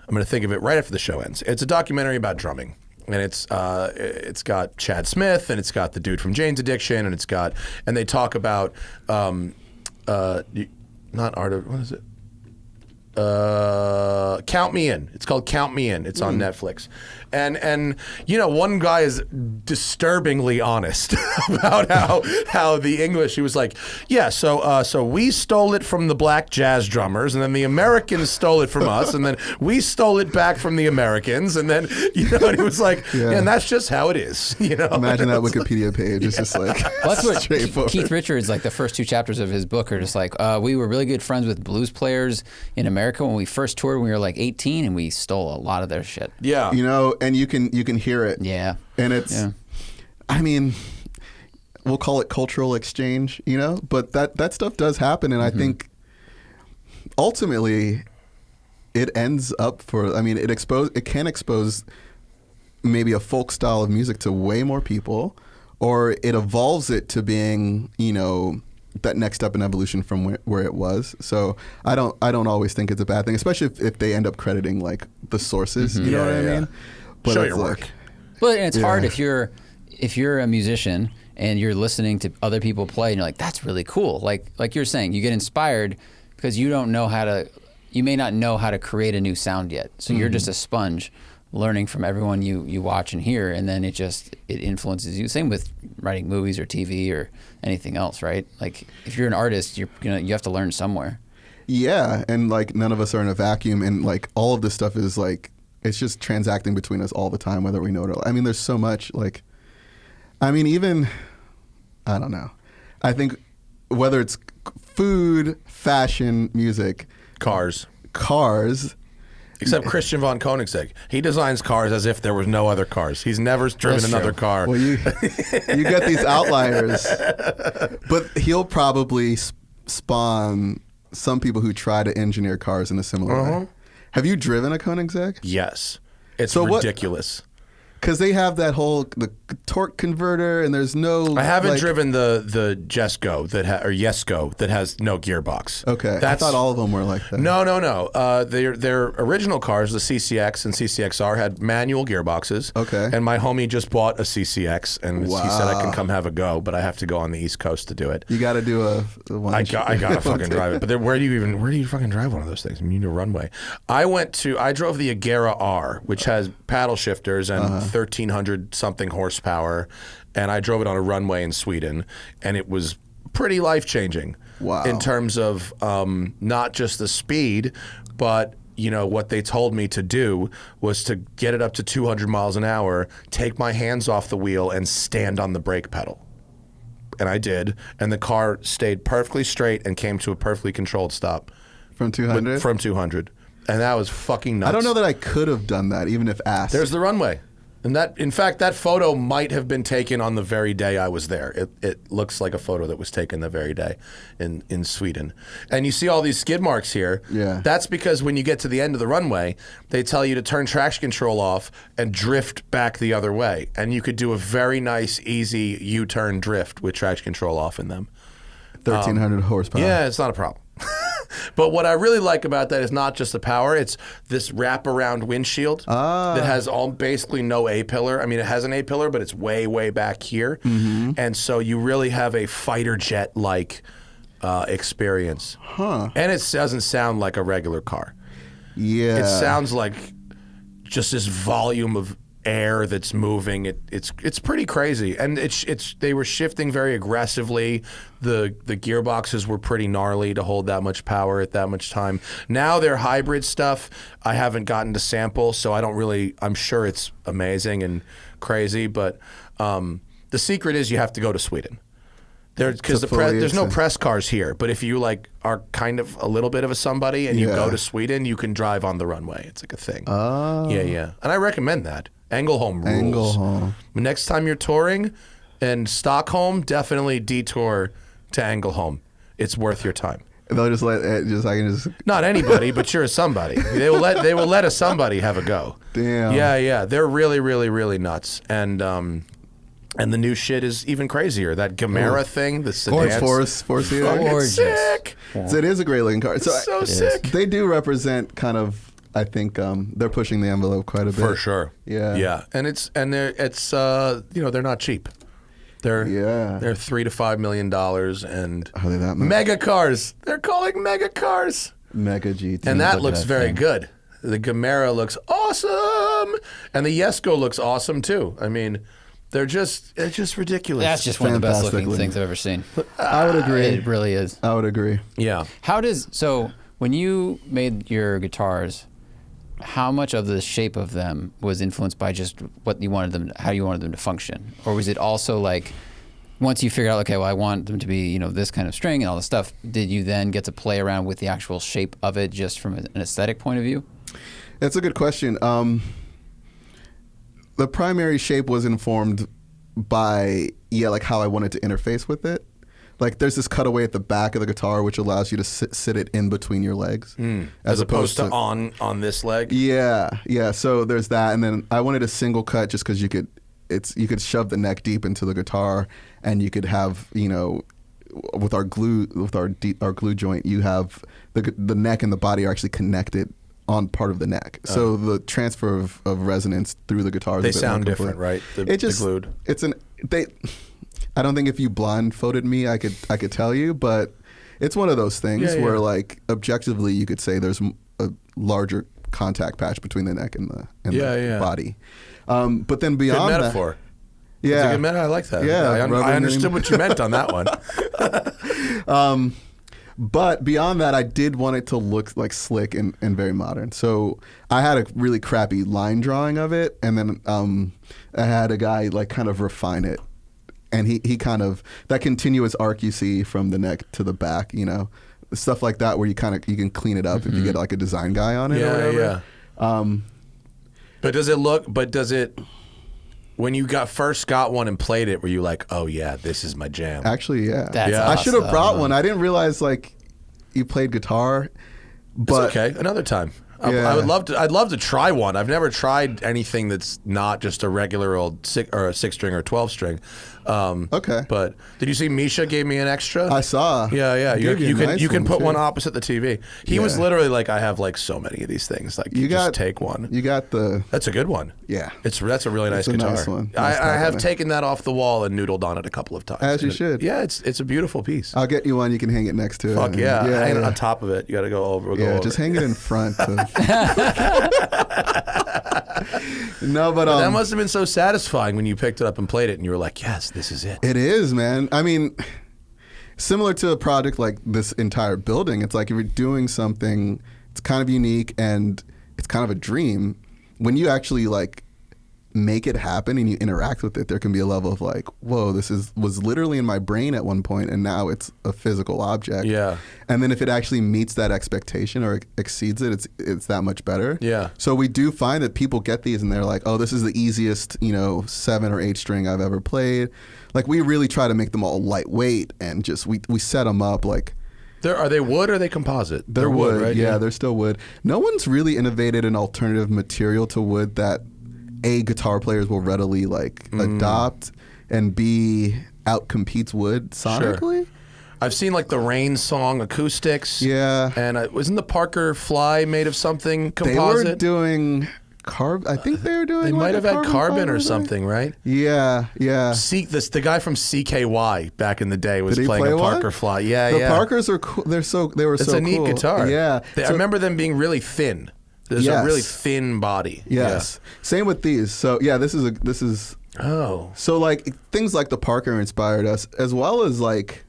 I'm going to think of it right after the show ends. It's a documentary about drumming, and it's got Chad Smith, and it's got the dude from Jane's Addiction, and they talk about not art of, what is it? Count Me In. It's called Count Me In. It's on Netflix, And one guy is disturbingly honest about how the English. He was like, yeah, so we stole it from the black jazz drummers, and then the Americans stole it from us, and then we stole it back from the Americans, and then and he was like, and that's just how it is. Imagine that Wikipedia page. It's just like well, that's what straightforward. Keith Richards, like the first 2 chapters of his book are just like, we were really good friends with blues players in America when we first toured when we were like 18, and we stole a lot of their shit. Yeah. And you can hear it. Yeah. And it's, I mean, we'll call it cultural exchange, but that stuff does happen. And I think ultimately it ends up it can expose maybe a folk style of music to way more people, or it evolves it to being, that next step in evolution from where it was. So I don't always think it's a bad thing, especially if they end up crediting like the sources. You know what I mean? But show it's your work. But it's hard if you're a musician and you're listening to other people play and you're like, that's really cool. Like you're saying, you get inspired because you may not know how to create a new sound yet. So you're just a sponge learning from everyone you watch and hear, and then it influences you. Same with writing movies or TV or anything else, right? Like if you're an artist, you have to learn somewhere. Yeah, and like none of us are in a vacuum, and like all of this stuff is like it's just transacting between us all the time, whether we know it or not. I mean, there's so much even I don't know. I think whether it's food, fashion, music, cars. Except Christian von Koenigsegg. He designs cars as if there was no other cars. He's never driven another car. Well, you get these outliers, but he'll probably spawn some people who try to engineer cars in a similar way. Have you driven a Koenigsegg? Yes. It's ridiculous. Because they have the torque converter, and there's no. I haven't driven the Jesco or Yesco that has no gearbox. Okay, I thought all of them were like that. No. Their original cars, the CCX and CCXR, had manual gearboxes. Okay, and my homie just bought a CCX, and he said I can come have a go, but I have to go on the East Coast to do it. You got to do a one. I gotta fucking drive it. But where do you fucking drive one of those things? I mean, you need a runway. I drove the Agera R, which has paddle shifters and 1,300 something horsepower, and I drove it on a runway in Sweden, and it was pretty life-changing. Wow. In terms of not just the speed, but what they told me to do was to get it up to 200 miles an hour, take my hands off the wheel, and stand on the brake pedal. And I did, and the car stayed perfectly straight and came to a perfectly controlled stop. From 200? From 200. And that was fucking nuts. I don't know that I could have done that, even if asked. There's the runway. And in fact, that photo might have been taken on the very day I was there. It looks like a photo that was taken the very day in Sweden. And you see all these skid marks here. Yeah. That's because when you get to the end of the runway, they tell you to turn traction control off and drift back the other way. And you could do a very nice, easy U-turn drift with traction control off in them. 1,300 horsepower. Yeah, it's not a problem. But what I really like about that is not just the power, it's this wraparound windshield that has basically no A-pillar. I mean, it has an A-pillar, but it's way, way back here. Mm-hmm. And so you really have a fighter jet-like experience. Huh. And it doesn't sound like a regular car. Yeah. It sounds like just this volume of air that's moving. It's pretty crazy, and they were shifting very aggressively. The gearboxes were pretty gnarly to hold that much power at that much time. Now their hybrid stuff I haven't gotten to sample, so I'm sure it's amazing and crazy, but the secret is you have to go to Sweden. Because there's no press cars here, but if you are kind of a little bit of a somebody and you go to Sweden, you can drive on the runway. It's like a thing. Oh. Yeah. And I recommend that. Ängelholm rules. Ängelholm. Next time you're touring in Stockholm, definitely detour to Ängelholm. It's worth your time. They'll just I can just not anybody, but you're a somebody. They will let a somebody have a go. Damn. Yeah. They're really, really, really nuts. And the new shit is even crazier. That Gamera thing, the sedan. Four-seater. Gorgeous. Sick. Yeah. So it is a great looking car. So sick. They do represent kind of. I think they're pushing the envelope quite a bit. For sure. Yeah. And they're not cheap. They're $3 to $5 million, and are they that much? Mega cars. They're calling mega cars. Mega GT. And that looks very good. The Gamera looks awesome, and the Jesko looks awesome too. I mean, it's just ridiculous. That's just one of the best looking things I've ever seen. I would agree. It really is. I would agree. Yeah. So when you made your guitars, how much of the shape of them was influenced by just what you wanted them, how you wanted them to function, or was it also like once you figured out, okay, well, I want them to be, this kind of string and all this stuff, did you then get to play around with the actual shape of it just from an aesthetic point of view? That's a good question. The primary shape was informed by, like how I wanted to interface with it. Like there's this cutaway at the back of the guitar which allows you to sit it in between your legs. As opposed to on this leg? Yeah. So there's that. And then I wanted a single cut just because you could shove the neck deep into the guitar, and you could have, with our glue joint, you have the neck and the body are actually connected on part of the neck. So the transfer of resonance through the guitar is they a bit sound more different, right? The glued. I don't think if you blindfolded me, I could tell you, but it's one of those things where like objectively you could say there's a larger contact patch between the neck and the body. But then beyond good metaphor. That, yeah, it's a good metaphor. I like that. Yeah, I understood what you meant on that one. But beyond that, I did want it to look like slick and very modern. So I had a really crappy line drawing of it, and then I had a guy like kind of refine it, and he kind of, that continuous arc you see from the neck to the back, stuff like that, where you can clean it up if you get like a design guy on it or whatever. But does it? When you first got one and played it, were you like, "Oh yeah, this is my jam"? Actually, yeah. That's I should have brought one. I didn't realize like you played guitar. But it's okay, another time. I would love to. I'd love to try one. I've never tried anything that's not just a regular old 6 string or 12 string. Okay. But did you see Misha gave me an extra? I saw. Yeah. You can put too. one opposite the TV. He was literally like, I have like so many of these things. Like just take one. You got the. That's a good one. Yeah. That's a really nice It's a guitar. nice one. I have taken that off the wall and noodled on it a couple of times. As you should. Yeah, it's a beautiful piece. I'll get you one. You can hang it next to it. Fuck yeah. Hang it on top of it. You got to go over. Just hang it in front. No, but that must have been so satisfying when you picked it up and played it, and you were like, "Yes, this is it." It is, man. I mean, similar to a project like this entire building, it's like if you're doing something, it's kind of unique and it's kind of a dream. When you actually like make it happen and you interact with it, there can be a level of like, whoa, was literally in my brain at one point, and now it's a physical object. Yeah. And then if it actually meets that expectation or exceeds it, it's that much better. Yeah. So we do find that people get these and they're like, oh, this is the easiest, 7 or 8 string I've ever played. Like we really try to make them all lightweight and just we set them up like. Are they wood or are they composite? They're wood, right? Yeah, they're still wood. No one's really innovated an alternative material to wood that A, guitar players will readily adopt, and B, outcompetes wood sonically. Sure. I've seen like the Rain Song acoustics. Yeah. And wasn't the Parker Fly made of something composite? They were doing I think they were doing. They might have had carbon or something, right? Yeah. The guy from CKY back in the day was playing a Parker Fly. Yeah, the Parkers are cool. They were so cool. It's a neat guitar. Yeah. I remember them being really thin. There's a really thin body. Yes. Yeah. Same with these. So yeah, this is. Oh. So like things like the Parker inspired us, as well as like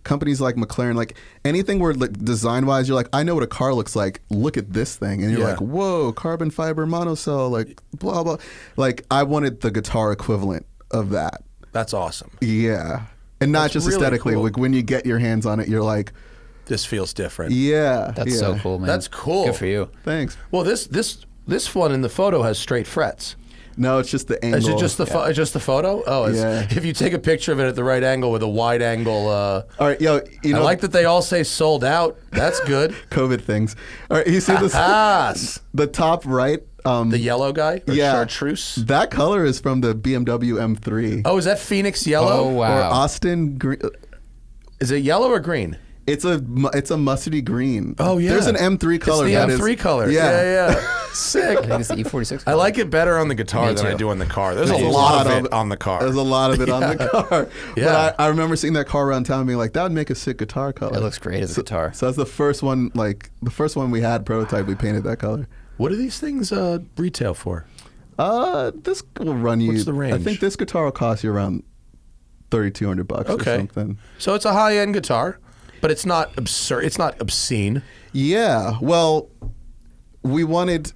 companies like McLaren, like anything where like design wise, you're like, I know what a car looks like. Look at this thing, and you're like, whoa, carbon fiber monocell, like blah blah. Like I wanted the guitar equivalent of that. That's awesome. Yeah, and not just really aesthetically. Cool. Like when you get your hands on it, you're like, this feels different. Yeah, that's so cool, man. That's cool. Good for you. Thanks. Well, this one in the photo has straight frets. No, it's just the angle. Is it just the photo? Oh, if you take a picture of it at the right angle with a wide angle. All right, I like that they all say sold out. That's good. COVID things. All right, you see this? The top right. The yellow guy? Or chartreuse? That color is from the BMW M3. Oh, is that Phoenix yellow? Oh, wow. Or Austin green. Is it yellow or green? It's a mustardy green. Oh yeah, there's an M3 color. It's the M3 color. Yeah. Sick. I think it's the E46 color. I like it better on the guitar than I do on the car. There's a lot of it on the car. There's a lot of it on the car. Yeah. But I remember seeing that car around town and being like, that would make a sick guitar color. It looks great as a guitar. So that's the first one we had prototype. We painted that color. What do these things retail for? This will run you. What's the range? I think this guitar will cost you around $3,200 or something. So it's a high-end guitar, but it's not absurd. It's not obscene. Yeah. Well, we wanted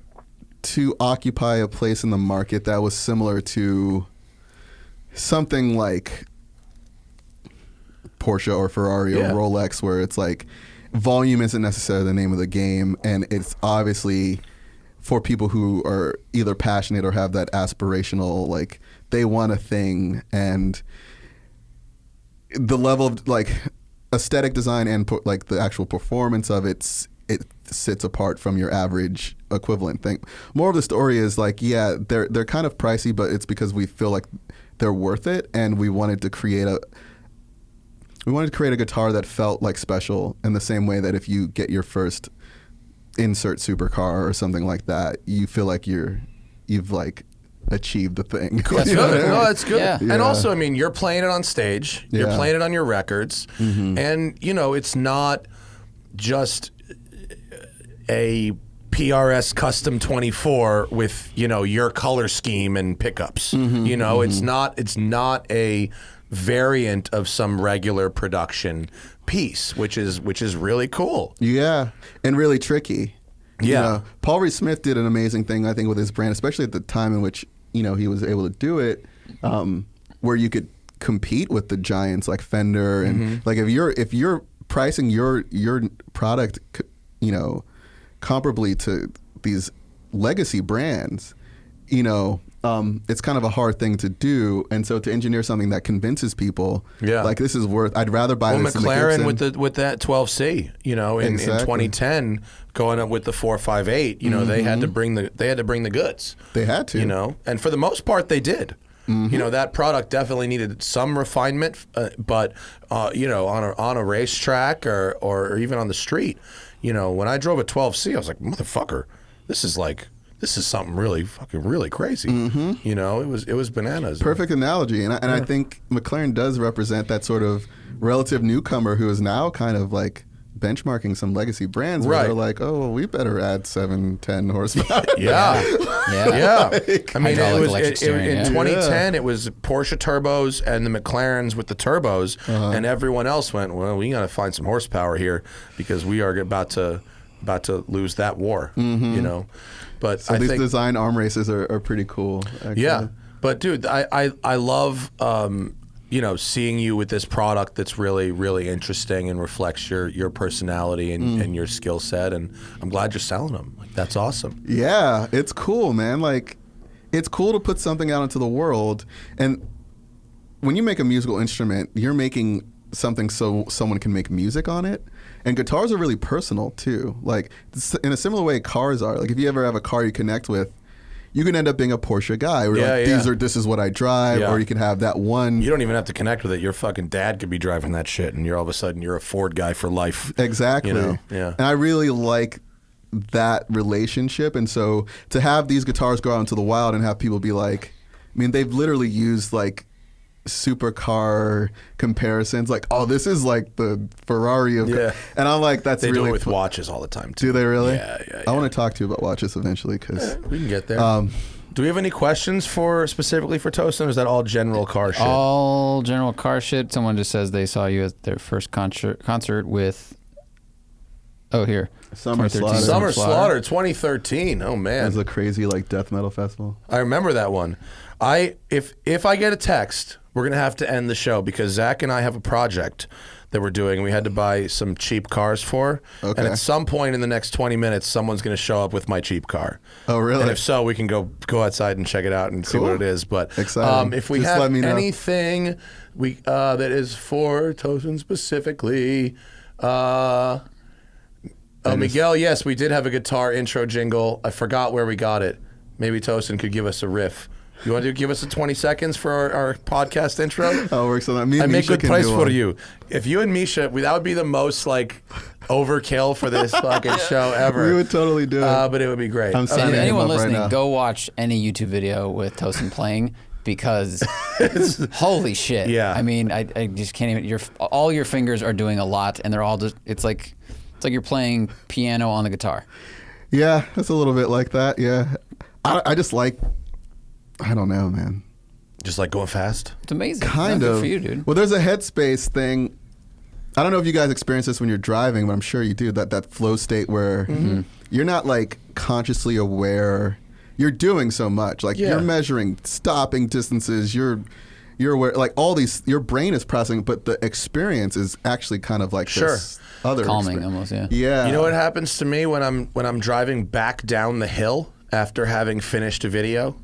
to occupy a place in the market that was similar to something like Porsche or Ferrari or Rolex, where it's like volume isn't necessarily the name of the game, and it's obviously for people who are either passionate or have that aspirational, like they want a thing, and the level of like aesthetic design and like the actual performance of it sits apart from your average equivalent thing. More of the story is like, yeah, they're kind of pricey, but it's because we feel like they're worth it, and we wanted to create a guitar that felt like special in the same way that if you get your first insert supercar or something like that, you feel like you've like achieved the thing. That's good. No, that's good. Yeah. And also, I mean, you're playing it on stage. You're playing it on your records. And, you know, it's not just a PRS Custom 24 with, you know, your color scheme and pickups. You know, it's not a variant of some regular production piece, which is really cool. Yeah, and really tricky. Yeah. You know, Paul Reed Smith did an amazing thing, I think, with his brand, especially at the time in which, you know, he was able to do it, where you could compete with the giants like Fender and like if you're pricing your product, you know, comparably to these legacy brands, you know, it's kind of a hard thing to do, and so to engineer something that convinces people, like this is worth. I'd rather buy this. McLaren with that 12C, you know, in 2010, going up with the 458, you know, they had to bring the goods. They had to, you know, and for the most part, they did. You know, that product definitely needed some refinement, but you know, on a racetrack or even on the street, you know, when I drove a 12C, I was like, motherfucker, this is something really crazy. You know, it was bananas. Perfect analogy, and I think McLaren does represent that sort of relative newcomer who is now kind of like benchmarking some legacy brands where they're like, oh, well, we better add 7-10 horsepower. Yeah. Like, I mean, in 2010, it was Porsche turbos and the McLarens with the turbos, and everyone else went, well, we got to find some horsepower here because we are about to lose that war. You know. But so these design arm races are pretty cool. Actually. Yeah, but dude, I love you know, seeing you with this product that's really, really interesting and reflects your personality and your skill set, and I'm glad you're selling them. Like, that's awesome. Yeah, it's cool, man. Like, it's cool to put something out into the world, and when you make a musical instrument, you're making something so someone can make music on it. And guitars are really personal too. Like, in a similar way cars are. Like, if you ever have a car you connect with, you can end up being a Porsche guy where this is what I drive, or you can have that one. You don't even have to connect with it. Your fucking dad could be driving that shit, and all of a sudden you're a Ford guy for life. Exactly. You know? Yeah. And I really like that relationship. And so to have these guitars go out into the wild and have people be like, I mean, they've literally used like supercar comparisons, like, oh, this is like the Ferrari of, and I'm like, that's they really do it with watches all the time too. Do they really? Yeah. I want to talk to you about watches eventually because we can get there. Do we have any questions specifically for Tosin, or is that all general car shit? All general car shit. Someone just says they saw you at their first concert with. Oh, here. Summer Slaughter. Summer Slaughter 2013. Oh man, it was a crazy like death metal festival. I remember that one. If I get a text, we're gonna have to end the show because Zach and I have a project that we're doing. We had to buy some cheap cars for, and at some point in the next 20 minutes, someone's gonna show up with my cheap car. Oh, really? And if so, we can go outside and check it out and see what it is. But if we Just have let me know. anything that is for Tosin specifically. Miguel, yes, we did have a guitar intro jingle. I forgot where we got it. Maybe Tosin could give us a riff. You want to give us a 20 seconds for our podcast intro? Oh, works on that. Me and I make Misha good price for one. you. If you and Misha, that would be the most like overkill for this fucking show ever. We would totally do it. But it would be great. I'm signing him anyone up listening, right now. go watch any YouTube video with Tosin playing because holy shit. Yeah. I mean, I just can't even. All your fingers are doing a lot, and they're all just. It's like you're playing piano on the guitar. Yeah, it's a little bit like that. Yeah, I just like, I don't know, man. Just like going fast? It's amazing. Kind Good of. for you, dude. Well, there's a headspace thing. I don't know if you guys experience this when you're driving, but I'm sure you do. That flow state where you're not like consciously aware. You're doing so much. Like you're measuring stopping distances. You're aware. Like all these, your brain is processing, but the experience is actually kind of like this other calming almost. Yeah. Yeah. You know what happens to me when I'm driving back down the hill after having finished a video?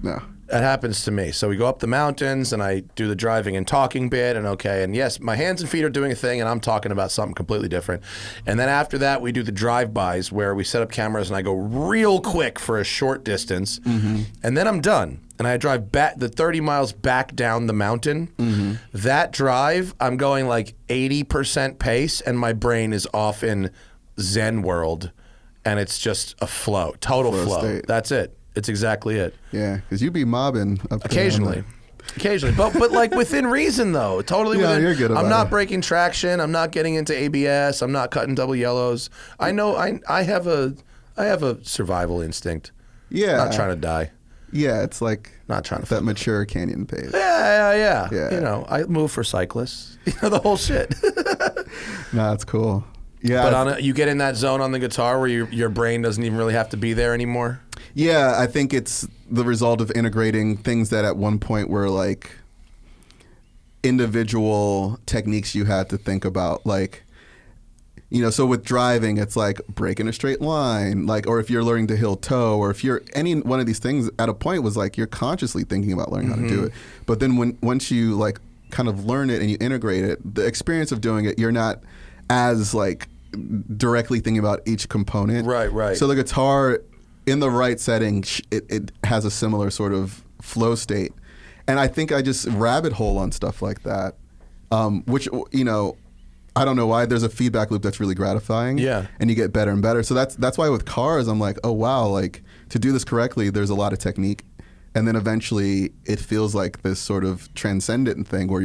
No. That happens to me. So we go up the mountains and I do the driving and talking bit and yes, my hands and feet are doing a thing and I'm talking about something completely different. And then after that, we do the drive-bys where we set up cameras and I go real quick for a short distance and then I'm done. And I drive back the 30 miles back down the mountain. That drive, I'm going like 80% pace and my brain is off in Zen world and it's just a flow, total flow. State. That's it. It's exactly it. Yeah, because you be mobbing up Occasionally, but like within reason though. Totally within. You're good about I'm not it. breaking traction. I'm not getting into ABS. I'm not cutting double yellows. I know. I have a survival instinct. Yeah. Not trying to die. Yeah, it's like Not trying to that mature canyon pace. Yeah. Yeah. You know, I move for cyclists. You know, the whole shit. No, it's cool. Yeah. But you get in that zone on the guitar where your brain doesn't even really have to be there anymore. Yeah, I think it's the result of integrating things that at one point were like individual techniques you had to think about. Like, you know, so with driving, it's like break in a straight line, like, or if you're learning to heel toe, or if you're any one of these things at a point was like you're consciously thinking about learning how to do it. But then once you like kind of learn it and you integrate it, the experience of doing it, you're not as like directly thinking about each component. Right. So the guitar, in the right setting, it has a similar sort of flow state. And I think I just rabbit hole on stuff like that, which, you know, I don't know why. There's a feedback loop that's really gratifying. Yeah. And you get better and better. So that's why with cars, I'm like, oh, wow, like to do this correctly, there's a lot of technique. And then eventually it feels like this sort of transcendent thing where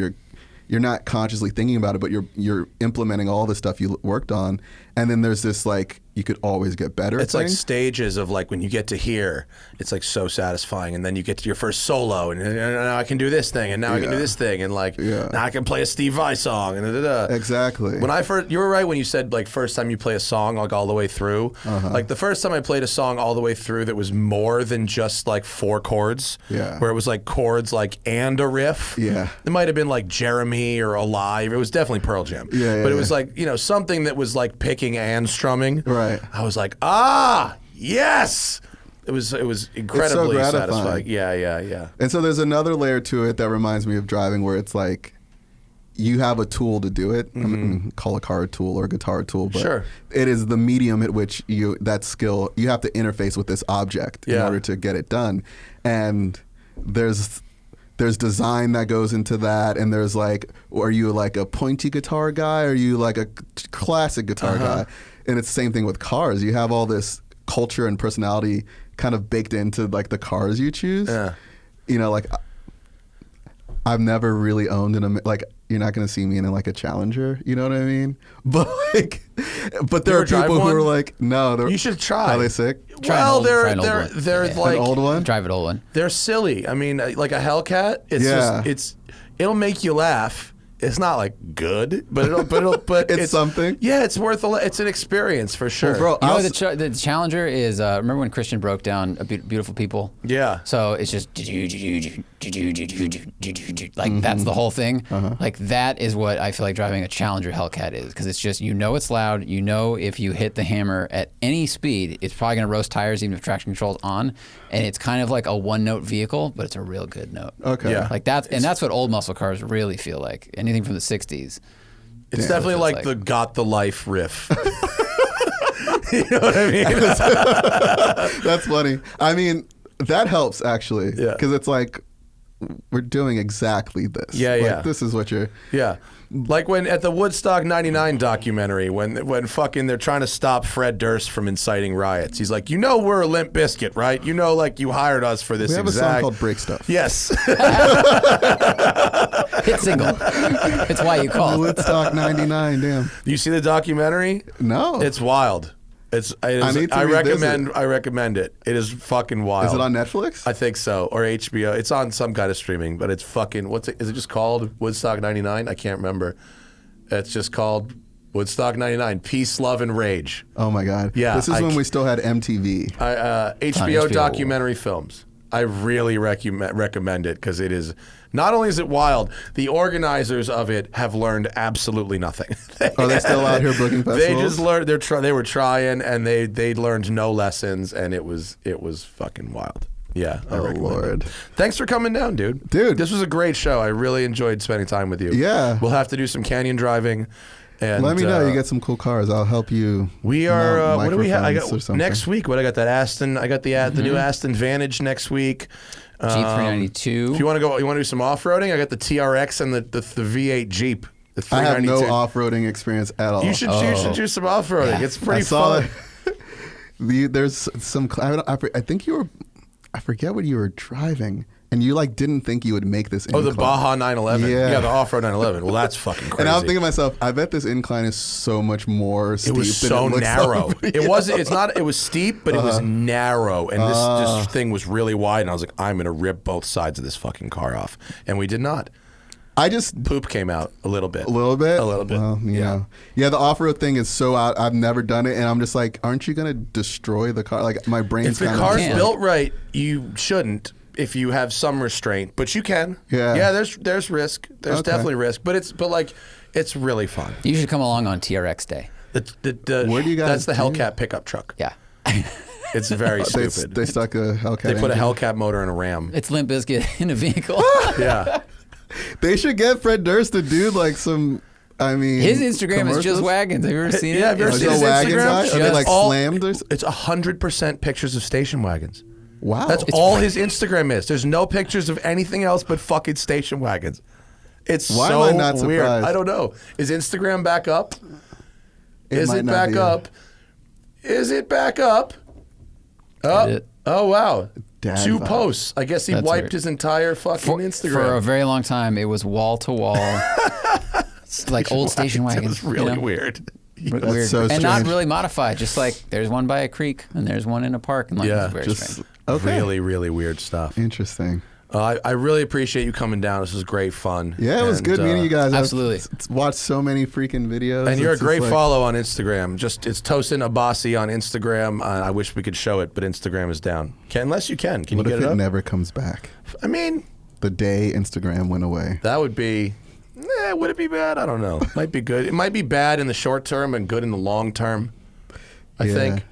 you're not consciously thinking about it, but you're implementing all the stuff you worked on. And then there's this like, you could always get better. It's like stages of like when you get to here, it's like so satisfying, and then you get to your first solo, and now I can do this thing, and now I can do this thing, and like now I can play a Steve Vai song, and Exactly. When you were right when you said like first time you play a song like all the way through. Like the first time I played a song all the way through that was more than just like 4 chords. Yeah. Where it was like chords like and a riff. Yeah. It might have been like Jeremy or Alive. It was definitely Pearl Jam. Yeah, but it was like, you know, something that was like picking and strumming. Right. I was like, yes. It was incredibly gratifying. satisfying. Yeah. And so there's another layer to it that reminds me of driving, where it's like you have a tool to do it. I mean, call a car a tool or a guitar a tool, but it is the medium at which that skill, you have to interface with this object in order to get it done. And there's design that goes into that, and there's like, are you like a pointy guitar guy, or are you like a classic guitar guy? And it's the same thing with cars. You have all this culture and personality kind of baked into like the cars you choose. Yeah. You know, like I've never really owned like you're not going to see me in like a Challenger, you know what I mean? But there are people who are like, no, you should try. Are they sick? Well, they're like an old one. Drive an old one. They're silly. I mean, like a Hellcat. It'll make you laugh. It's not like good, but it's something. Yeah, it's worth it's an experience for sure. Well, bro, You know, the Challenger is. Remember when Christian broke down Beautiful People? Yeah. So it's just like that's the whole thing. Like that is what I feel like driving a Challenger Hellcat is, because it's just, you know, it's loud. You know, if you hit the hammer at any speed, it's probably gonna roast tires even if traction control's on. And it's kind of like a one-note vehicle, but it's a real good note. Okay. Yeah. Like that's what old muscle cars really feel like. Anything from the 60s. It's definitely like the Got the Life riff. You know what I mean? That's funny. I mean, that helps actually. Yeah. Because it's like, we're doing exactly this. Yeah. This is what you're... Yeah. Like when at the Woodstock 99 documentary, when fucking they're trying to stop Fred Durst from inciting riots. He's like, you know, we're a Limp Bizkit, right? You know, like you hired us for this We have a song called Break Stuff. Yes. Hit single. It's why you call it. Woodstock 99, damn. Do you see the documentary? No. It's wild. I recommend it. It is fucking wild. Is it on Netflix? I think so, or HBO. It's on some kind of streaming, but it's fucking. Is it just called Woodstock '99? I can't remember. It's just called Woodstock '99. Peace, Love, and Rage. Oh my God. Yeah, this is when we still had MTV. HBO documentary films. I really recommend it because it is. Not only is it wild, the organizers of it have learned absolutely nothing. Are they still out here booking festivals? They just learned. They were trying, and they learned no lessons, and it was fucking wild. Yeah. I recommend Lord. it. Thanks for coming down, dude. This was a great show. I really enjoyed spending time with you. Yeah. We'll have to do some canyon driving. And let me know. You get some cool cars. I'll help you. We are. What do we have? I got something. next week. What I got that Aston. I got the new Aston Vantage next week. G392. If you want to go, you want to do some off roading. I got the TRX and the V8 Jeep. The 392. I have no off roading experience at all. You should do some off roading. Yeah. It's pretty fun. There's some. I think you were. I forget what you were driving. And you didn't think you would make this incline. Oh, the Baja 911. Yeah, the off-road 911. Well, that's fucking crazy. And I'm thinking to myself, I bet this incline is so much more steep. It was so narrow. It wasn't. It's not. It was steep, but it was narrow. And this thing was really wide. And I was like, I'm gonna rip both sides of this fucking car off. And we did not. Poop came out a little bit. A little bit. Well, yeah. The off-road thing is so out. I've never done it, and I'm just like, aren't you gonna destroy the car? Like my brain's. If the car's built right, you shouldn't. If you have some restraint, but you can. Yeah. There's risk. There's definitely risk, but it's really fun. You should come along on TRX Day. Where do you guys? That's the Hellcat pickup truck. Yeah. It's very stupid. They stuck a Hellcat. They put a Hellcat motor in a Ram. It's Limp Bizkit in a vehicle. Yeah. They should get Fred Durst to do some. I mean, his Instagram is just wagons. Have you ever seen it? Yeah, have you ever seen his Instagram? Are they slammed? It's 100% pictures of station wagons. Wow. That's all his Instagram is. There's no pictures of anything else but fucking station wagons. It's Why so am I not weird. surprised? I don't know. Is Instagram back up? Is it back up? Is it back up? Oh, wow. Dad 2 vibe. posts. I guess he wiped weird. his entire fucking Instagram. For a very long time, it was wall to wall, like old station wagons. It's really weird. That's Weird. so and strange. not really modified. Just like there's one by a creek and there's one in a park. And it's very strange. Really, really weird stuff. Interesting. I really appreciate you coming down. This was great fun. Yeah, it was good meeting you guys. Absolutely. I've watched so many freaking videos. And you're a great follow on Instagram. It's Tosin Abasi on Instagram. I wish we could show it, but Instagram is down. Unless you can. Can you get it up? What if it never comes back? I mean, the day Instagram went away. That would be. Would it be bad? I don't know. It might be good. It might be bad in the short term and good in the long term. I think.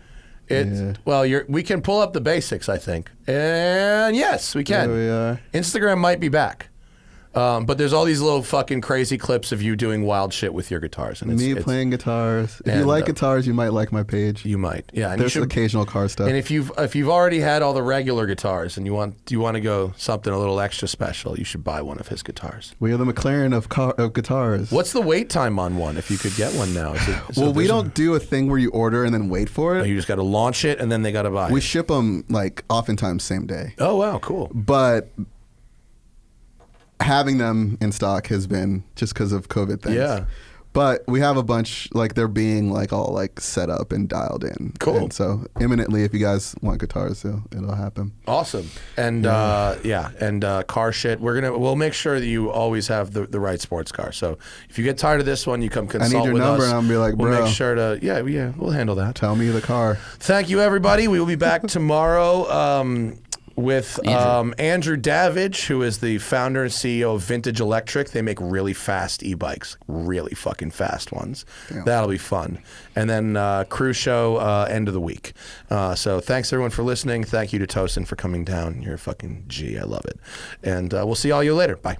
Well, we can pull up the basics, I think. And yes, we can. There we are. Instagram might be back. But there's all these little fucking crazy clips of you doing wild shit with your guitars. And Me playing guitars. If you like guitars, you might like my page. You might, yeah. And there's occasional car stuff. And if you've already had all the regular guitars and you want to go something a little extra special, you should buy one of his guitars. We are the McLaren of guitars. What's the wait time on one? If you could get one now. We don't do a thing where you order and then wait for it. You just got to launch it and then they got to buy it. We ship them oftentimes same day. Oh wow, cool. But having them in stock has been just because of COVID things. Yeah. But we have a bunch, they're being all set up and dialed in. Cool. And so imminently, if you guys want guitars, it'll happen. Awesome. And car shit. We'll make sure that you always have the right sports car. So if you get tired of this one, you come consult with us. I need your number and I'll be like, bro. We'll make sure to, we'll handle that. Tell me the car. Thank you, everybody. We will be back tomorrow. With Andrew Davidge, who is the founder and CEO of Vintage Electric. They make really fast e-bikes, really fucking fast ones. Damn. That'll be fun. And then cruise show end of the week. So thanks everyone for listening. Thank you to Tosin for coming down. You're a fucking G. I love it. And we'll see all you later. Bye.